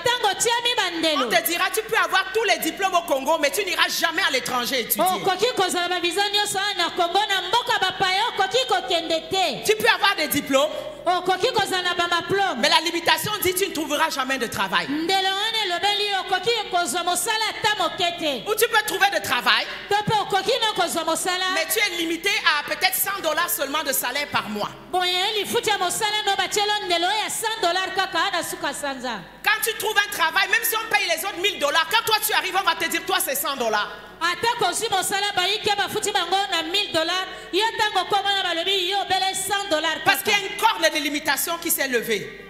te dira tu peux avoir tous les diplômes au Congo, mais tu n'iras jamais à l'étranger étudier. Tu peux avoir des diplômes, mais la limitation dit tu ne trouveras jamais de travail. Ou tu peux trouver de travail, mais tu es limité à peut-être $100 seulement de salaire par mois. Quand tu trouves un travail, même si on paye les autres $1000, quand toi tu arrives, on va te dire toi c'est $100. Parce qu'il y a une corne de limitation qui s'est levée.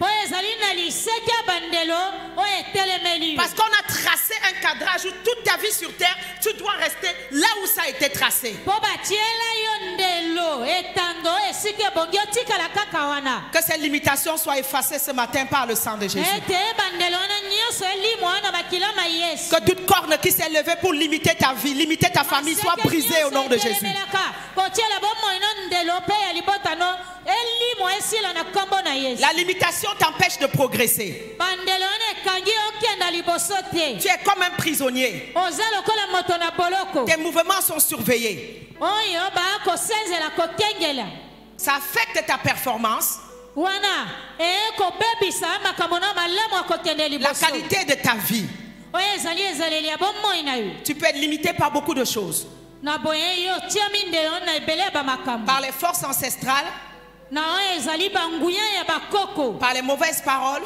Parce qu'on a tracé un cadrage où toute ta vie sur terre, tu dois rester là où ça a été tracé. Que ces limitations soient effacées ce matin par le sang de Jésus. Que toute corne qui s'est levée pour limiter ta vie, limiter ta famille soit brisée au nom de Jésus. La limitation t'empêche de progresser. Tu es comme un prisonnier. Tes mouvements sont surveillés. Ça affecte ta performance, la qualité de ta vie. Tu peux être limité par beaucoup de choses. Par les forces ancestrales, par les mauvaises paroles,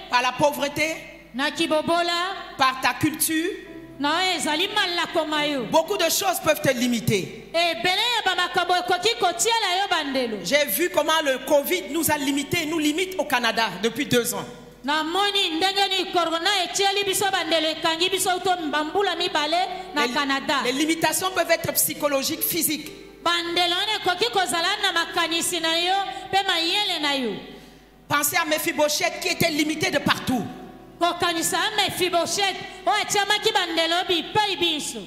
par la pauvreté, par ta culture. Beaucoup de choses peuvent te limiter. J'ai vu comment le Covid nous a limités, nous limite au Canada depuis 2 ans. Les limitations peuvent être psychologiques, physiques. Pensez à Mephibosheth qui était limité de partout.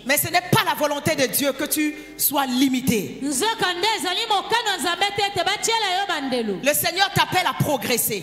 Mais ce n'est pas la volonté de Dieu que tu sois limité. Le Seigneur t'appelle à progresser.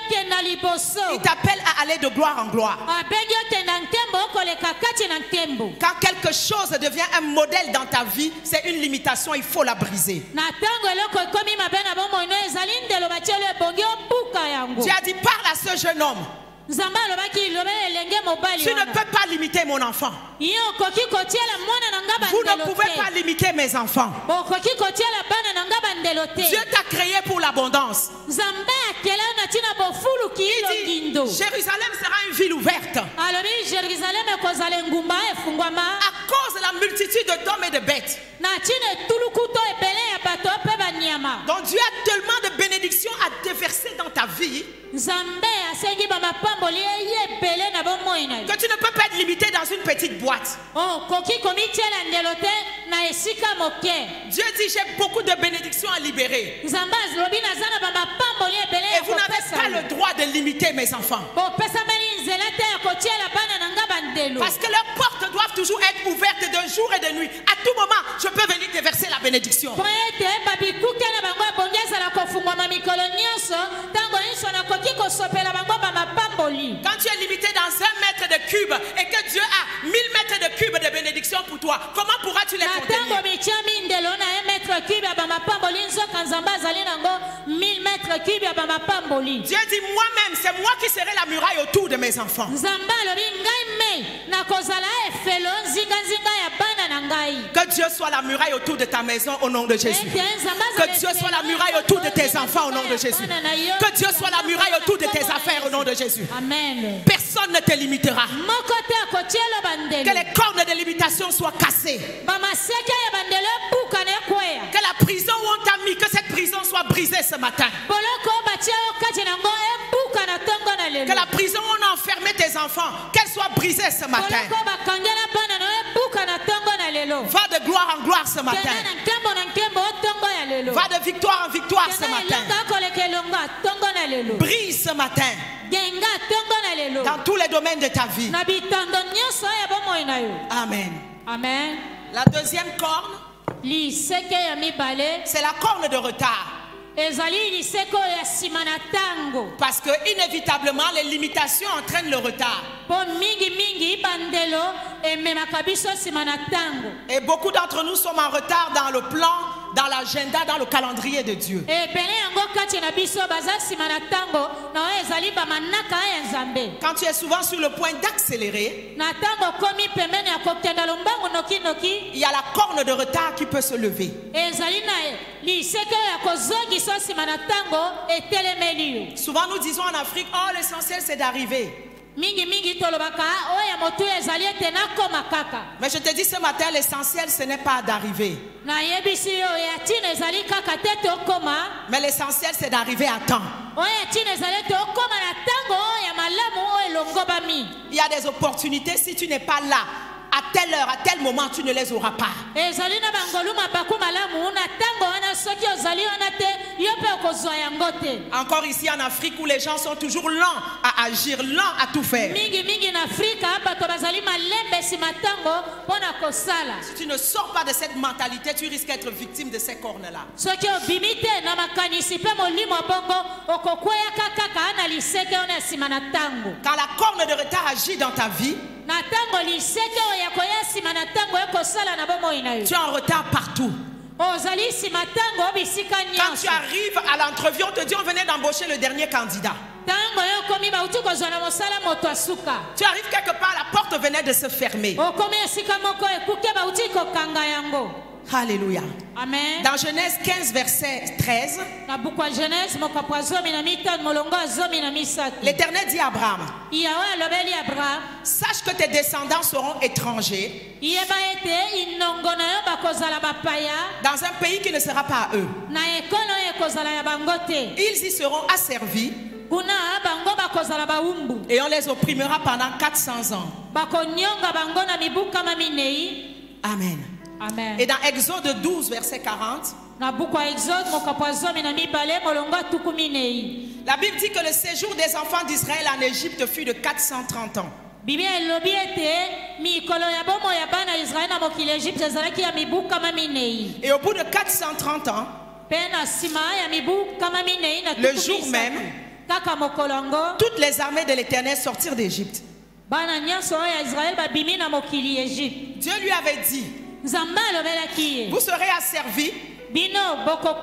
okenda liboso. Il t'appelle à aller de gloire en gloire. Abengi okenda nkembo okoleka kati na nkembo. Quand quelque chose devient un modèle dans ta vie, c'est une limitation, il faut la briser. Na tango eloko ekomi mabe na bomoi no ezali ndelo batielo ebongi obuka yango. Tu as dit, parle à ce jeune homme. Nzambe alobaki lobe elenge mobali Tu ne wana. peux pas limiter mon enfant. Yo okoki kotiela mwana na nga Vous bandelo ne pouvez te. pas limiter mes enfants. Okoki kotiela bana na nga bandelo te. Dieu t'a créé pour l'abondance. Nzambe akela na tina bofulu kilo Il dit, ngindo. Jérusalem sera une ville ouverte. Alobi Jérusalem ekozala engumba efungwama. À cause de la multitude d'hommes et de bêtes. Na tina etulukuto ebele ya bato pe banyama. Donc Dieu a tellement de bénédictions à déverser dans ta vie Nzambe asengi ba mapamboli ye ebele na bomoi na yo. que tu ne peux pas être limité dans une petite boîte. Oh, koki komitiela ndelo te na esika moke. Dieu dit, j'ai beaucoup de bénédictions à libérer. Nzambe lobi nazana ba mapamboli ebele Et ya vous n'avez kopesa pas yo. le droit de limiter mes enfants. Bopesa meli nzela te ya kotiela bana na nga bandelo. Parce que leurs portes doivent toujours être ouvertes de jour et de nuit. À tout moment, je peux venir déverser la bénédiction. Po ete babikuke na bango ebongi ezala kofungwama mikolo nyonso ntango nyonso nakoki kosopela bango ba mapamboli. Quand tu es limité dans 1 mètre de cube et que Dieu a 1000 mètres de cube de bénédiction pour toi, comment pourras-tu les Na ntango contenir? mityami ndelo na ye metre cube ya ba mapamboli nzoka nzambe azali nango 1000 metre cube ya ba mapamboli. Dieu dit, moi-même, c'est moi qui serai la muraille autour de mes enfants. Nzambe alobi ngai me nakozala efelo nzinga ya bana na ngai. Que Dieu soit la muraille autour de ta maison au nom de Jésus. Ete Nzambe Que azala Dieu soit la efelo muraille autour de tes enfants au nom de Jésus. bana na yo. Que Dieu soit la muraille autour de tes affaires au nom de Jésus. Amen. Personne ne te limitera. Moko te akotiela bandelo. Que les cornes de limitation soient cassées. Ba maseke ya bandelo epuka na ekweya. Que la prison où on t'a mis, que cette prison soit brisée ce matin. Boloko batia yo kati nango epuka na tongo na lelo. Que la prison où on a enfermé tes enfants, qu'elle soit brisée ce matin. Boloko bakangela bana na epuka na tongo na lelo. Va de gloire en gloire ce matin. Kenda na nkembo tongo ya lelo. Va de victoire en victoire ce Kenda matin. elanga koleka elonga tongo na lelo. Brise ce matin Genga tongo na lelo. dans tous les domaines de ta vie. Na bitando nyonso ya bomoi na yo. Amen. Amen. La deuxième corne, Liseke ya mibale c'est la corne de retard. ezali liseko ya nsima na tango. Parce que inévitablement, les limitations entraînent le retard. Po mingi bandelo ememaka biso nsima na tango. Et beaucoup d'entre nous sommes en retard dans le plan, dans l'agenda, dans le calendrier de Dieu. Ebele yango kati na biso baza nsima na tango na oyo ezali bamanaka ya nzambe. Quand tu es souvent sur le point d'accélérer, Na tango komi pembeni ya kokenda lombangu noki il y a la corne de retard qui peut se lever. ezali na liseke ya kozongisa nsima na tango etelemeli yo. Souvent nous disons en Afrique, oh l'essentiel c'est d'arriver. Mingi tolobaka oyo motu ezali ete nakoma kaka. Mais je te dis ce matin, l'essentiel ce n'est pas d'arriver. Nayebisi yo ya tina ezali kaka te tokoma. Mais l'essentiel c'est d'arriver à temps. Oyo ya tina ezali ete okoma na tango oyo ya malamu oyo elongo bami. Il y a des opportunités, si tu n'es pas là, à telle heure, à tel moment, tu ne les auras pas. Ezali na bangolu mabaku malamu na tango wana soki ozali wana te yo pe okozwa yango te. Encore ici en Afrique où les gens sont toujours lents à agir, lents à tout faire. Mingi na Afrika bato bazali malembe nsima tango mpona kosala. Si tu ne sors pas de cette mentalité, tu risques d'être victime de ces cornes-là. Soki obimi te na makanisi mpe molimo bongo okokweyaka kaka na liseke ona nsima na tango. Quand la corne de retard agit dans ta vie, Na tango liseke oyo yakoya nsima na tango ekosala na bomoi na yo. tu es en retard partout. Ozali nsima tango bisika Quand tu nyonso. arrives à l'entrevue, on te dit on venait d'embaucher le dernier candidat. Tango yo okomi bauti kozwa na mosala moto asuka. Tu arrives quelque part, la porte venait de se fermer. Okomi esika moko ekuke bauti kokanga yango. Alléluia. Amen. Dans Genèse 15, verset 13, Na buku ya Genèse mokapo azomi na mitano molongo azomi na misato. l'Éternel dit à Abraham, Yawe alobeli Abraham, sache que tes descendants seront étrangers yeba ete inongo na yo bakozala bapaya dans un pays qui ne sera pas à eux. na ekolo oyo ekozala ya bango te. Ils y seront asservis Kuna bango bakozala bawumbu. et on les opprimera pendant 400 ans. Bakonyonga bango na mibu kama minei. Amen. Amen. Et dans Exode 12, verset 40, Na buku ya Exode mokapo azomi na mibale molongo atuku minei. la Bible dit que le séjour des enfants d'Israël en Égypte fut de 430 ans. Biblia elobi ete mikolo ya bomo ya bana Israeli na mokili Egypte ezalaki ya mibu kama minei. Et au bout de 430 ans, Pe na nsima ya mibu kama minei na le tuku jour misato. même, kaka mokolo yango toutes les armées de l'Éternel sortirent d'Égypte. bana nyonso oyo ya Israel babimi na mokili Egypte. Dieu lui avait dit, Nzambe alobelaki ye vous serez asservis bino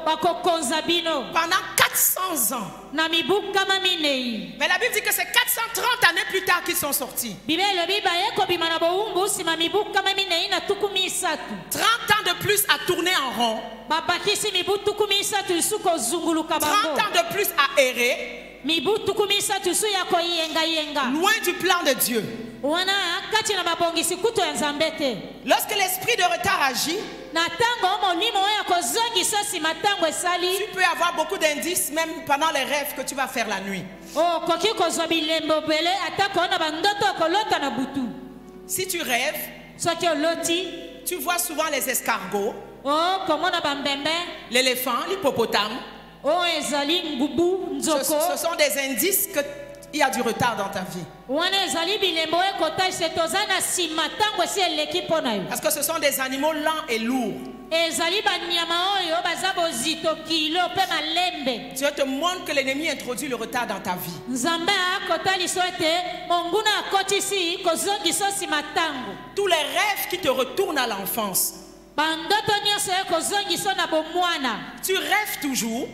bakokonza bino pendant 400 ans. na mibu kama minei. Mais la Bible dit que c'est 430 années plus tard qu'ils sont sortis. Biblia elobi baye kobima na bowumbu nsima mibu kama minei na tuku misatu. 30 ans de plus à tourner en rond. Babakisi mibu tuku misatu isu kozunguluka 30 bango. ans de plus à errer, Mibu tuku misatu isu ya koyenga. loin du plan de Dieu. Wana kati na babongisi kutu ya Nzambe te. Lorsque l'esprit de retard agit, Na tango molimo oyo kozongisa nsima tango esali. tu peux avoir beaucoup d'indices même pendant les rêves que tu vas faire la nuit. Koki kozwa bilembo bele ata koona bandoto kolota na butu. Si tu rêves, Soki oloti tu vois souvent les escargots, komona bambembe l'éléphant, l'hippopotame. ezali ngubu nzoko. Ce sont des indices qu'il y a du retard dans ta vie. Wana ezali bilembo ekotasi toza na nsima tango esi eleki mpo na yo. Parce que ce sont des animaux lents et lourds. Ezali banyama oyo baza bozito kilo mpe malembe. Dieu te montre que l'ennemi introduit le retard dans ta vie. Nzambe akotaliso ete monguna akotisi kozongisa nsima tango. Tous les rêves qui te retournent à l'enfance. Bandoto nyonso ekozongisa na bomwana. Tu rêves toujours.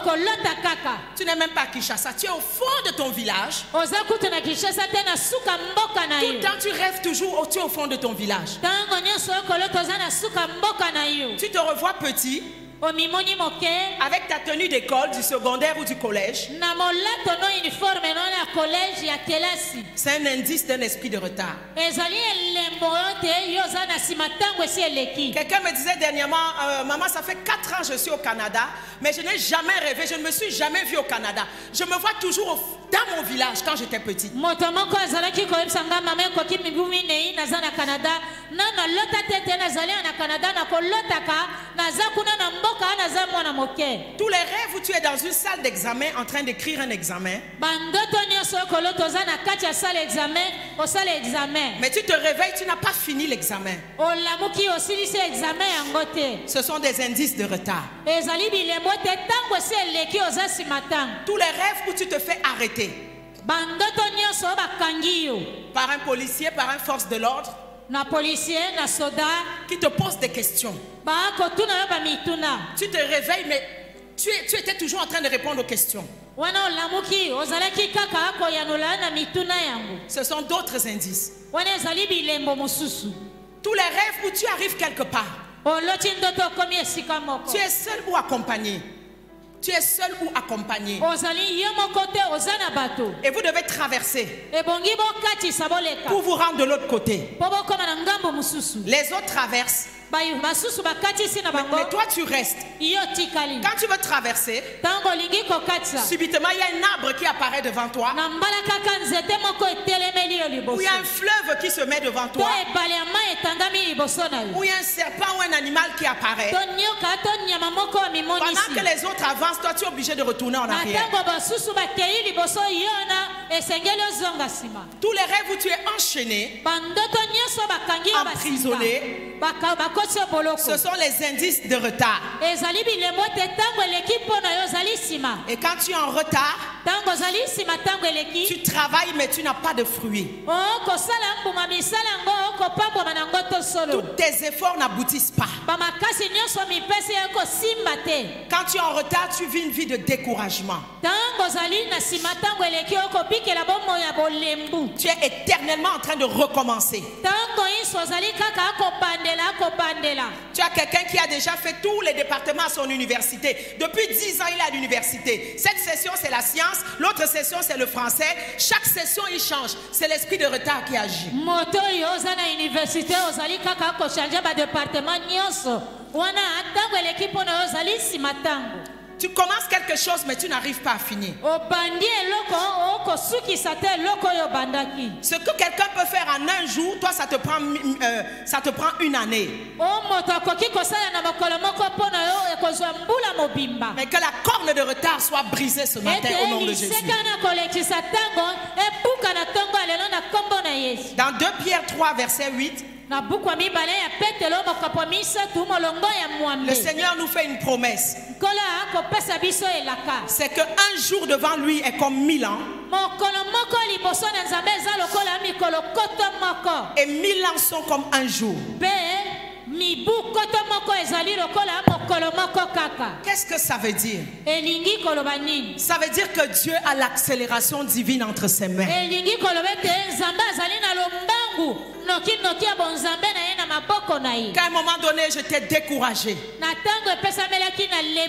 Kolota kaka. Tu n'es même pas à Kinshasa. Tu es au fond de ton village. Oza kutu na Kinshasa te na suka mboka na Tout yo. le temps, tu rêves toujours. Tu es au fond de ton village. Tango nyonso kolota oza na suka mboka na yo. Tu te revois petit, Omimoni moke. avec ta tenue d'école, du secondaire ou du collège. Na molato no uniforme no na collège ya kelasi. C'est un indice d'un esprit de retard. Ezali elembo te yo oza na nsima tango esi eleki. Quelqu'un me disait dernièrement, maman, ça fait 4 ans que je suis au Canada, mais je n'ai jamais rêvé, je ne me suis jamais vue au Canada. Je me vois toujours dans mon village quand j'étais petite. Moto moko azalaki koyebisa nga mama ekoki mibu minei naza na Canada. Nana lota tete nazali na Canada na kolotaka naza kuna na mboka naza mwana moke. Tous les rêves où tu es dans une salle d'examen en train d'écrire un examen, Bandoto nyonso kolota oza na kati ya salle examen osala examen. mais tu te réveilles, tu n'as pas fini l'examen. Olamuki osilisi examen yango te. Ce sont des indices de retard. Ezali bilembo te tango esi eleki oza nsima tango. Tous les rêves où tu te fais arrêter Bandoto nyonso bakangi yo. par un policier, par une force de l'ordre, Na policier na soda qui te pose des questions. bakotuna yo bamituna. Tu te réveilles, mais tu étais toujours en train de répondre aux questions. Wana olamuki ozalaki kaka koyanola na mituna yango. Ce sont d'autres indices. Wana ezali bilembo mosusu. Tous les rêves où tu arrives quelque part, Oloti ndoto okomi esika moko. tu es seul ou accompagné. Tu es seul ou accompagné. Ozali yo moko te oza na bato. Et vous devez traverser Ebongi bokatisa boleka. pour vous rendre de l'autre côté. Po bokoma na ngambo mosusu. Les autres traversent, Basusu bakatisi na bango. mais toi tu restes. Yo tikali. Quand tu veux traverser, Tango lingi kokatisa. subitement il y a un arbre qui apparaît devant toi, Na mbala kaka nzete moko etelemeli yo ou liboso. il y a un fleuve qui se met devant To toi, ebale ya mai etandami liboso na yo. ou il y a un serpent ou un animal qui apparaît. To nyoka to nyama moko Pendant mimonisi. que les autres avancent, toi tu es obligé de retourner en Na arrière. tango basusu bakei liboso yo na esengeli ozonga nsima. Tous les rêves où tu es enchaîné, Bandoto nyonso bakangi yo emprisonné, bakotisi yo boloko. ce sont les indices de retard. Ezali bilembo te tango eleki mpo na yo ozali nsima. Et quand tu es en retard, Tango ozali nsima tango eleki. tu travailles mais tu n'as pas de fruits. Okosala mbuma misala yango okopambwama nango to solo. Tous tes efforts n'aboutissent pas. Bamakasi nyonso mipesi yo ekosimba te. Quand tu es en retard, tu vis une vie de découragement. Tango ozali na nsima tango eleki okobikela bomoi ya bolembu. Tu es éternellement en train de recommencer. Tango nyonso ozali kaka akobandela. Tu as quelqu'un qui a déjà fait tous les départements à son université. Depuis 10 ans, il est à l'université. Cette session, c'est la science. L'autre session, c'est le français. Chaque session, il change. C'est l'esprit de retard qui agit. Moto oyo oza na université ozali kaka akochange badepartement nyonso. Wana tango eleki mpo na yo ozali nsima tango. Tu commences quelque chose, mais tu n'arrives pas à finir. Obandi eloko okosukisa te eloko oyo obandaki. Ce que quelqu'un peut faire en un jour, toi, ça te prend une année. Moto akoki kosala na mokolo moko mpo na yo ekozwa mbula mobimba. Mais que la corne de retard soit brisée ce matin au nom de Jésus. liseka na kolekisa tango epuka na ntongo ya lelo na nkombo na Yesu. Dans 2 Pierre 3, verset 8, Le Seigneur nous fait une promesse. C'est qu'un jour devant lui est comme 1000 ans. Et 1000 ans sont comme un jour. Qu'est-ce que ça veut dire? Ça veut dire que Dieu a l'accélération divine entre ses mains. Qu'à un moment donné, j'étais découragé.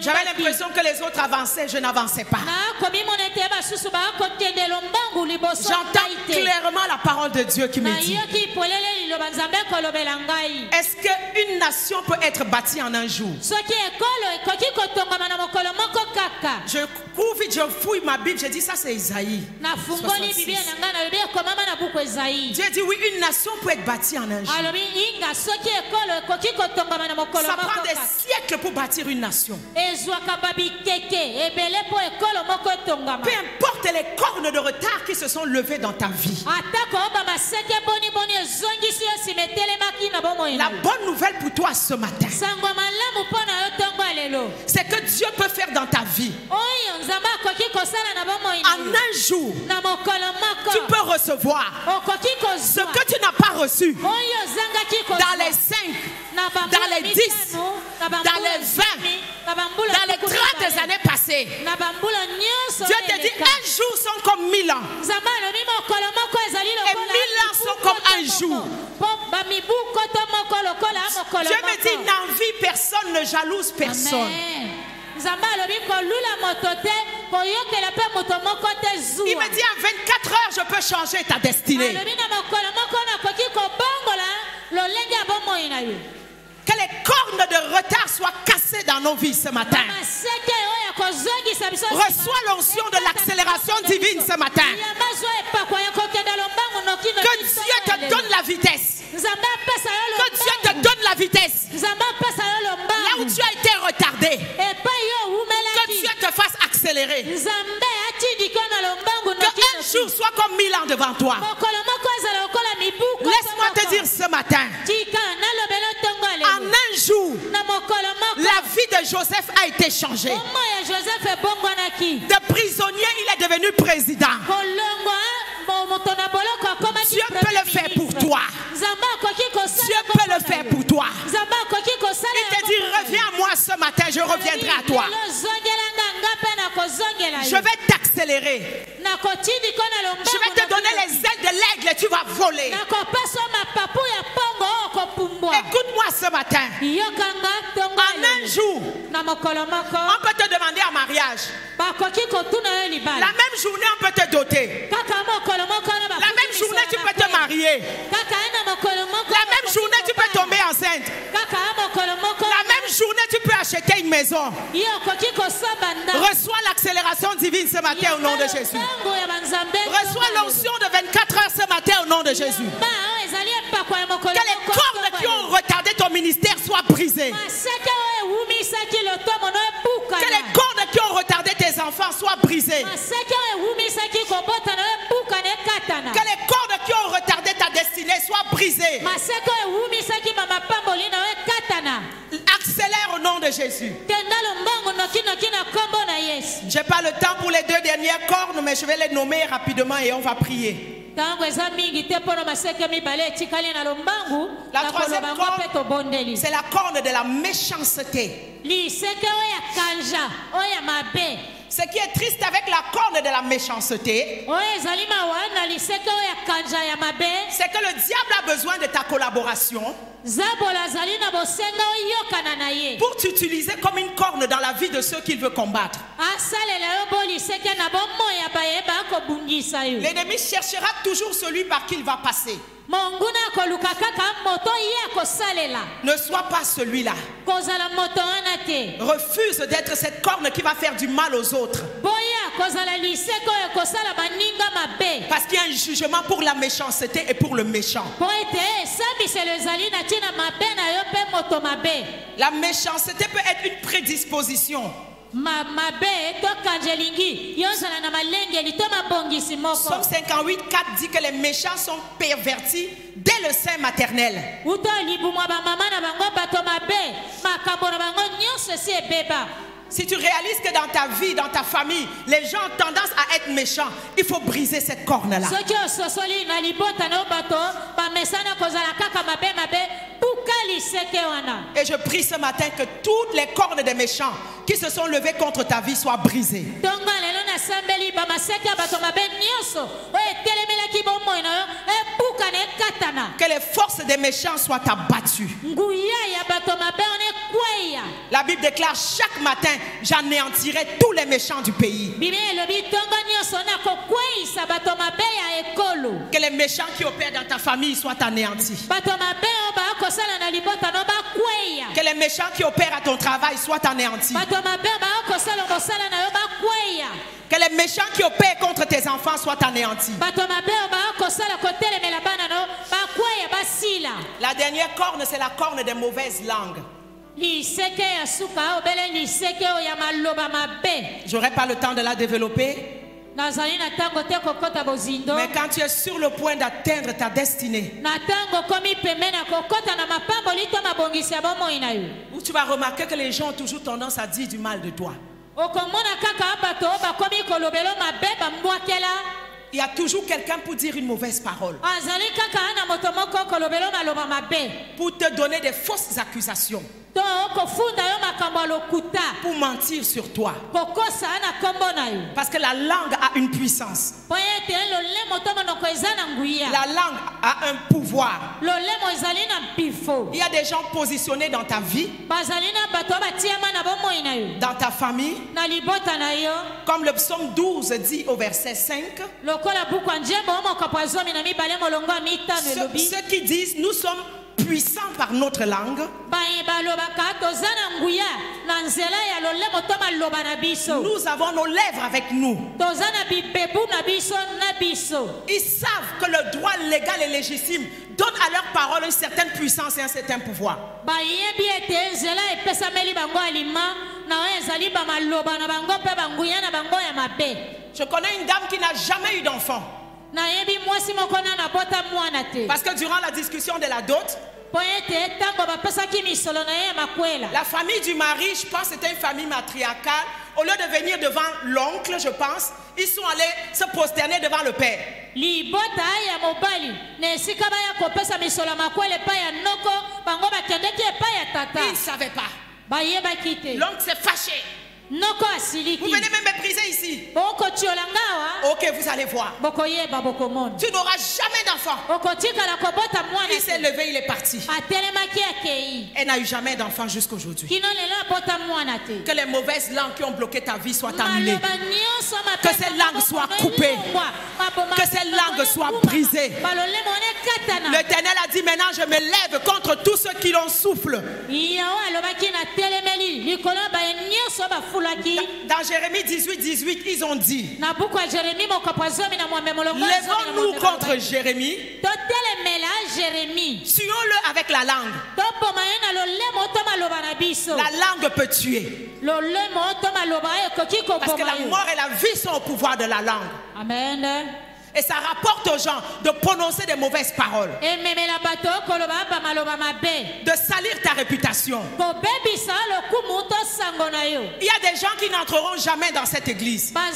J'avais l'impression que les autres avançaient, je n'avançais pas. J'entends clairement la parole de Dieu qui me dit: est-ce qu'une nation peut être bâtie en un jour? Je cours vite, je fouille ma Bible, je dis ça c'est Isaïe 66. Dieu dit oui, une nation peut être bâtie en un jour. Ça prend des siècles pour bâtir une nation. Peu importe les cornes de retard qui se sont levées dans ta vie, la bonne nouvelle pour toi ce matin, c'est que Dieu peut faire dans ta vie. En un jour, tu peux recevoir ce que tu n'as pas reçu dans les 5, dans les 10, dans les 20, dans les 30 années passées. Dieu te dit un jour sont comme 1000 ans. Et 1000 ans sont comme un jour. Dieu me dit n'envie personne, ne jalouse personne. Il me dit en 24 heures je peux changer ta destinée. Que les cornes de retard soient cassées dans nos vies ce matin. Reçois l'onction de l'accélération divine ce matin. Que Dieu te donne la vitesse. Que Dieu te donne la vitesse. Là où tu as été retardé, que Dieu te fasse accélérer. Que un jour soit comme 1000 ans devant toi. Laisse-moi te dire ce matin, en un jour, la vie de Joseph a été changée. De prisonnier, il est devenu président. Dieu peut le faire pour toi. Dieu peut le faire pour toi. Il te dit reviens à moi ce matin, je reviendrai à toi. Je vais t'accélérer. Je vais te donner les ailes de l'aigle et tu vas voler. Écoute-moi ce matin. En un jour, on peut te demander en mariage. La même journée, on peut te doter. La même journée, tu peux te marier. La même journée, tu peux tomber enceinte. La même journée, tu peux acheter une maison. Reçois l'accélération divine ce matin au nom de Jésus. Reçois l'onction de 24 heures ce matin au nom de Jésus. Que les cordes qui ont retardé ton ministère soient brisées. Que les cordes qui ont retardé tes enfants soient brisées. Que les cordes qui ont retardé ta destinée soient brisées. Accélère au nom de Jésus. Je n'ai pas le temps pour les 2 dernières cornes, mais je vais les nommer rapidement et on va prier. La troisième corne, c'est la corne de la méchanceté. Ce qui est triste avec la corne de la méchanceté, c'est que le diable a besoin de ta collaboration pour t'utiliser comme une corne dans la vie de ceux qu'il veut combattre. L'ennemi cherchera toujours celui par qui il va passer. Ne sois pas celui-là. Refuse d'être cette corne qui va faire du mal aux autres. Parce qu'il y a un jugement pour la méchanceté et pour le méchant. La méchanceté peut être une prédisposition. Somme 58, 4 dit que les méchants sont pervertis dès le sein maternel. Si tu réalises que dans ta vie, dans ta famille, les gens ont tendance à être méchants, il faut briser cette corne-là. Et je prie ce matin que toutes les cornes des méchants qui se sont levées contre ta vie soient brisées. Que les forces des méchants soient abattues. La Bible déclare chaque matin, j'anéantirai tous les méchants du pays. Que les méchants qui opèrent dans ta famille soient anéantis. Que les méchants qui opèrent à ton travail soient anéantis. Que les méchants qui opèrent contre tes enfants soient anéantis. La dernière corne, c'est la corne des mauvaises langues. J'aurai pas le temps de la développer. Mais quand tu es sur le point d'atteindre ta destinée, où tu vas remarquer que les gens ont toujours tendance à dire du mal de toi. Il y a toujours quelqu'un pour dire une mauvaise parole, pour te donner des fausses accusations, pour mentir sur toi. Parce que la langue a une puissance. La langue a un pouvoir. Il y a des gens positionnés dans ta vie, dans ta famille, comme le psaume 12 dit au verset 5. Ceux qui disent nous sommes puissants par notre langue, nous avons nos lèvres avec nous. Ils savent que le droit légal et légitime donne à leur parole une certaine puissance et un certain pouvoir. Je connais une dame qui n'a jamais eu d'enfant. Parce que durant la discussion de la dot, la famille du mari, je pense que c'était une famille matriarcale, au lieu de venir devant l'oncle, je pense, ils sont allés se prosterner devant le père. Ils ne savaient pas. L'oncle s'est fâché. Vous venez me mépriser ici. Ok, vous allez voir. Tu n'auras jamais d'enfant. Il s'est levé, il est parti. Elle n'a eu jamais d'enfant jusqu'aujourd'hui. Que les mauvaises langues qui ont bloqué ta vie soient annulées. Que ces langues soient coupées. Que ces langues soient brisées. L'Éternel a dit maintenant je me lève contre tous ceux qui l'ont souffle. Dans Jérémie 18, ils ont dit, lèvons-nous contre Jérémie, tuons-le avec la langue. La langue peut tuer. Parce que la mort et la vie sont au pouvoir de la langue. Amen. Et ça rapporte aux gens de prononcer des mauvaises paroles, de salir ta réputation. Il y a des gens qui n'entreront jamais dans cette église. Même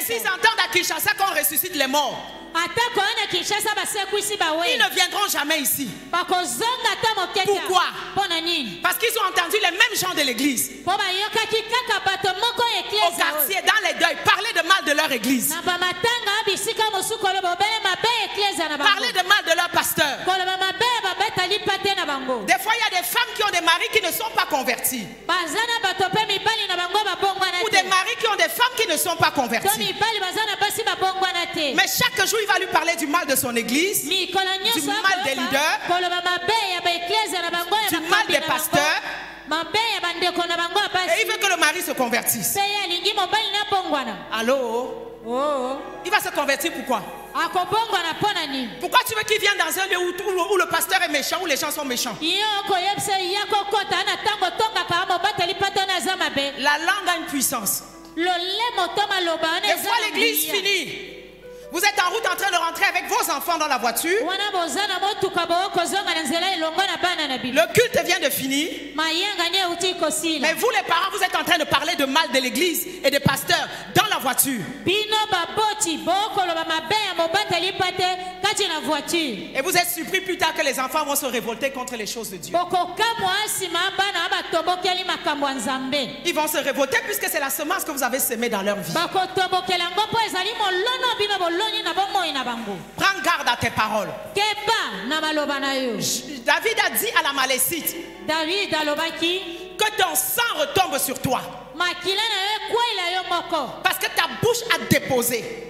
s'ils entendent à Kinshasa qu'on ressuscite les morts, ils ne viendront jamais ici. Pourquoi? Parce qu'ils ont entendu les mêmes gens de l'église au quartier, dans les deuils, parler de mal de leur église, parler de mal de leur pasteur. Des fois il y a des femmes qui ont des maris qui ne sont pas convertis, ou des maris qui ont des femmes qui ne sont pas converties. Mais chaque jour il va lui parler du mal de son église, du mal des leaders, du mal des pasteurs. Et il veut que le mari se convertisse. Allô? Il va se convertir pourquoi? Pourquoi tu veux qu'il vienne dans un lieu où le pasteur est méchant, où les gens sont méchants? La langue a une puissance. Des fois l'église finit. Vous êtes en route en train de rentrer avec vos enfants dans la voiture. Le culte vient de finir. Mais vous les parents, vous êtes en train de parler de mal de l'église et des pasteurs dans la voiture. Et vous êtes surpris plus tard que les enfants vont se révolter contre les choses de Dieu. Ils vont se révolter puisque c'est la semence que vous avez semée dans leur vie. Prends garde à tes paroles. David a dit à la Malécite que ton sang retombe sur toi. Parce que ta bouche a déposé.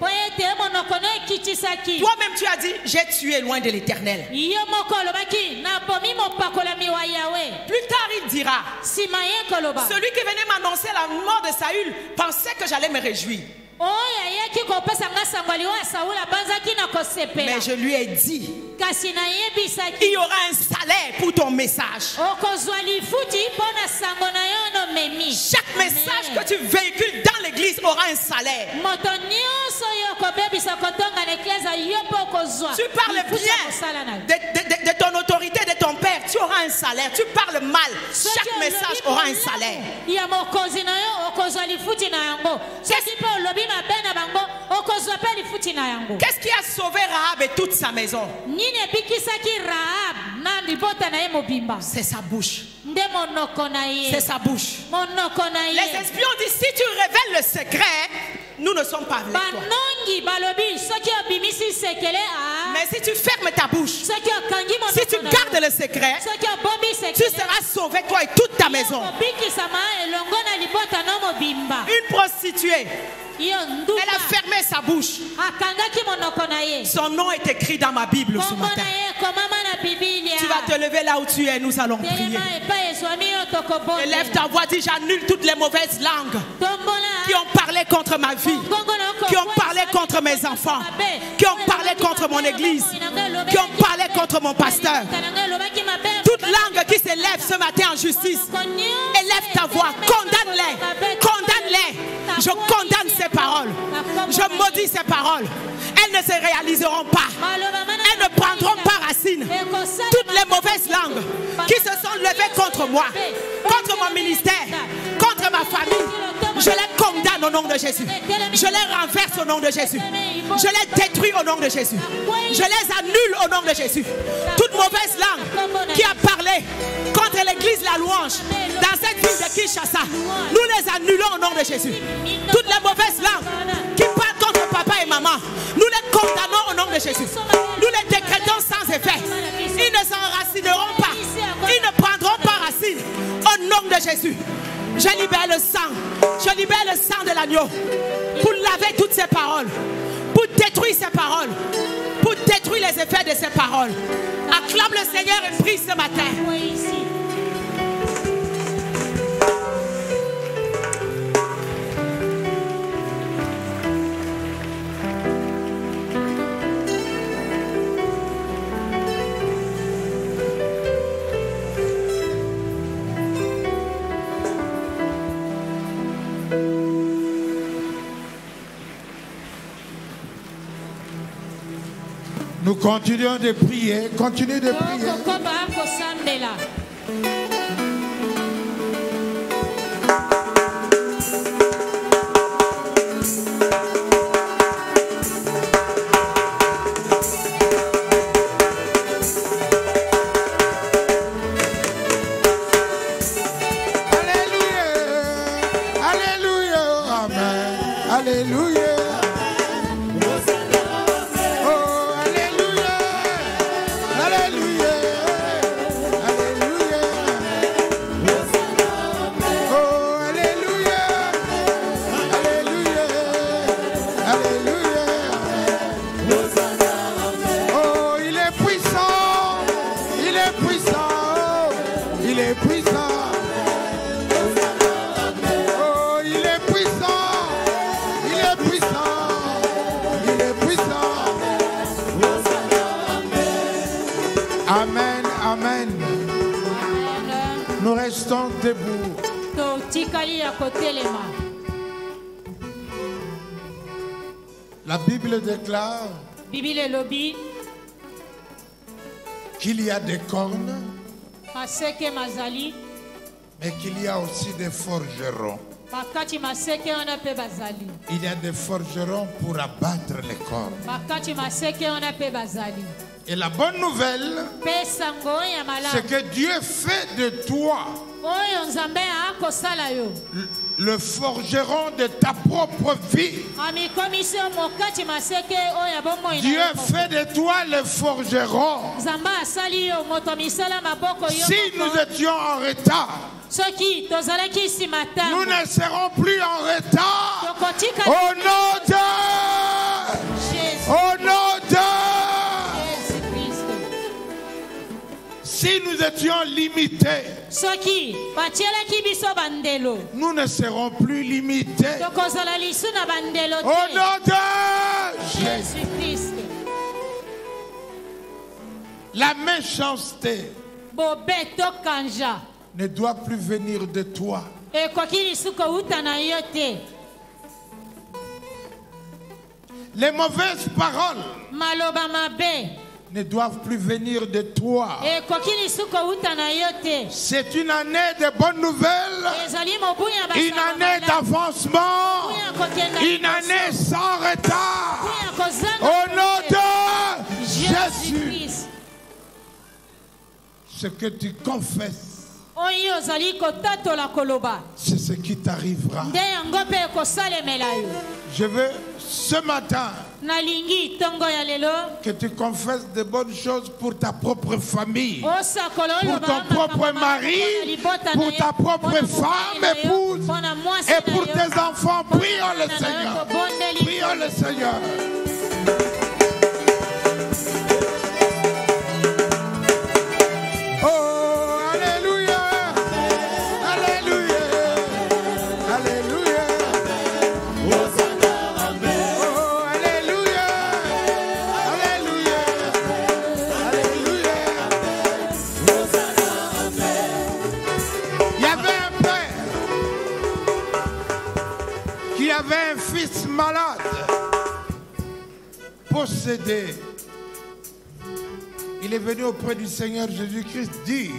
Toi-même tu as dit, j'ai tué loin de l'Éternel. Plus tard il dira, celui qui venait m'annoncer la mort de Saül pensait que j'allais me réjouir. Mais je lui ai dit, il y aura un salaire pour ton message. Chaque message que tu véhicules dans l'église aura un salaire. Tu parles bien de ton autorité, de ton père, tu auras un salaire. Tu parles mal, chaque message aura un salaire. Qu'est-ce qui a sauvé Rahab et toute sa maison? C'est sa bouche. C'est sa bouche. Les espions disent, si tu révèles le secret, nous ne sommes pas avec toi. Mais si tu fermes ta bouche, si tu gardes le secret, tu seras sauvé, toi et toute ta maison. Une prostituée, elle a fermé sa bouche. Son nom est écrit dans ma Bible ce matin. Tu vas te lever là où tu es, nous allons prier. Élève ta voix, dis, j'annule toutes les mauvaises langues qui ont parlé contre ma vie, qui ont parlé contre mes enfants, qui ont parlé contre mon église, qui ont parlé contre mon pasteur. Toute langue qui s'élève ce matin en justice, élève ta voix, condamne-les, condamne-les. Je condamne ces paroles, je maudis ces paroles. Elles ne se réaliseront pas, elles ne prendront pas racine. Toutes les mauvaises langues qui se sont levées contre moi, contre mon ministère, contre ma famille, je les condamne au nom de Jésus. Je les renverse au nom de Jésus. Je les détruis au nom de Jésus. Je les annule au nom de Jésus. Toute mauvaise langue qui a parlé contre l'église La Louange dans cette ville de Kinshasa, nous les annulons au nom de Jésus. Toutes les mauvaises langues qui parlent contre papa et maman, nous les condamnons au nom de Jésus. Nous les décrétons sans effet. Ils ne s'enracineront pas. Ils ne prendront pas racine au nom de Jésus. Je libère le sang. Je libère le sang de l'agneau pour laver toutes ces paroles, pour détruire ces paroles, pour détruire les effets de ces paroles. Acclame le Seigneur et prie ce matin. Nous continuons de prier. Continuez de prier. Alléluia. Alléluia. Amen. Alléluia. Amen, amen. Amen. Nous restons debout. Totikali ya kotelema. La Bible déclare Bible elobi qu'il y a des cornes, maseke mazali mais qu'il y a aussi des forgerons. bakati maseke wana pe bazali. Il y a des forgerons pour abattre les cornes. Bakati maseke wana pe bazali. Et la bonne nouvelle, Pesa ngo ya c'est malamu. que Dieu fait de toi Oyo nzambe akosala yo. le forgeron de ta propre vie. Amikomiso mokati maseke oyo bomoi. Dieu fait de toi le forgeron. Nzambe asali yo moto misala maboko yo. Si nous étions en retard, Soki tozalaki simata. nous ne serons plus en retard. Tokotika Au nom de... Jésus. Au nom de... Jésus-Christ. Si nous étions limités, Soki batielaki biso bandelo. nous ne serons plus limités. Tokozala lisu na bandelo Au te. nom de Jésus. Jésus-Christ. La méchanceté Bobeto kanja. ne doit plus venir de toi. Ekoki lisu kouta na yo te. Les mauvaises paroles Maloba mabe. ne doivent plus venir de toi. Ekoki lisu kouta na yo te. C'est une année de bonnes nouvelles, Ezali mobuya basala une année malamu. d'avancement, Mobuya kokenda une liboso. année sans retard. Mobuya kozanga Au nom te. de Jésus. Jésus-Christ. Ce que tu confesses, Oyo ozali kotatola koloba. c'est ce qui t'arrivera. Nde yango mpe ekosalemela yo. Je veux ce matin Nalingi tongo ya lelo. que tu confesses de bonnes choses pour ta propre famille, Osakolo pour oloba ton propre makambo mari, makambo na libota pour na ta yo, propre mpona femme, mobali na yo, épouse, mpona mwasi et na pour yo, tes enfants. Prions le na yo, Seigneur. tobondeli. Prions le Seigneur. Oh, alléluia. Alléluia. Alléluia. Oh, alléluia. Alléluia. Alléluia. Il y avait un père qui avait un fils malade, possédé. Il est venu auprès du Seigneur Jésus-Christ dire,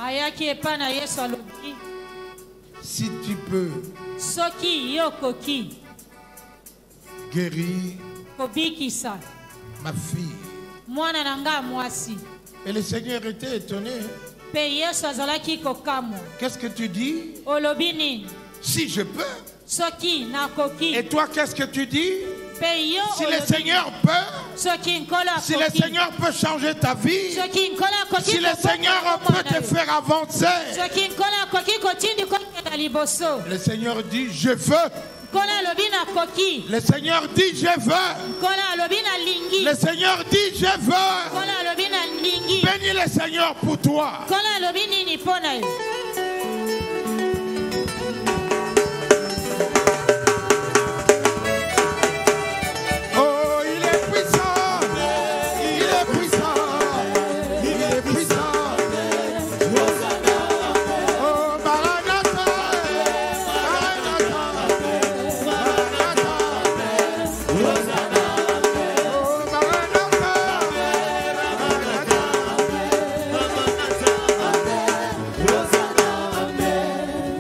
Ayaki epa na Yesu alobi. si tu peux Soki yo koki guérir kobikisa ma fille. mwana na nga mwasi. Et le Seigneur était étonné. Pe Yesu azalaki kokamwa. Qu'est-ce que tu dis? Olobi nini? Si je peux. Soki nakoki. Et toi, qu'est-ce que tu dis? Pe yo Si le olobi. Seigneur peut, Soki nkolo si le akoki. Seigneur peut changer ta vie, Soki nkolo akoki si le kobonza Seigneur peut mwana te yo. faire avancer, Soki nkolo akoki kotindi kokenda liboso. le Seigneur dit, je veux. Nkolo alobi nakoki. Le Seigneur dit, je veux. Nkolo alobi nalingi. Le Seigneur dit, je veux. Nkolo alobi nalingi. Bénis le Seigneur pour toi. Nkolo alobi nini mpo na yo? Oh, il est puissant. Il est puissant. Il est puissant. Oh, Maranatha. Maranatha. Maranatha. Oh, Maranatha. Maranatha.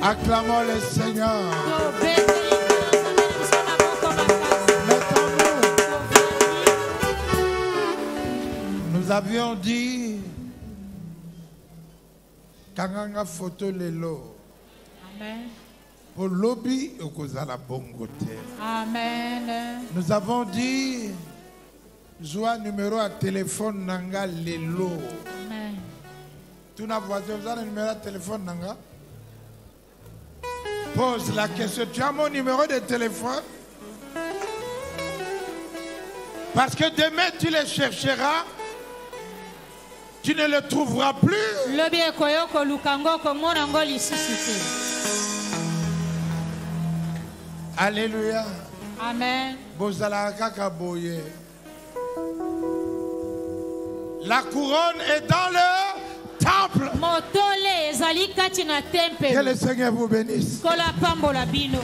Acclamons le Seigneur. Mettons-nous. Nous avions dit kanganga photo lelo Amen. pour lobby okozala bongo te. Amen. Nous avons dit joie numéro à téléphone nanga lelo. Amen. Tu n'as voisin vous avez le numéro de téléphone nanga? Pose la question, tu as mon numéro de téléphone? Parce que demain tu le chercheras, tu ne le trouveras plus. Lobi ekoyoko lukango komona ngo lisusu te. Alléluia. Amen. Bozala kaka boye. La couronne est dans le temple. motole ezali kati na temple. Que le Seigneur vous bénisse. Kola pambola bino.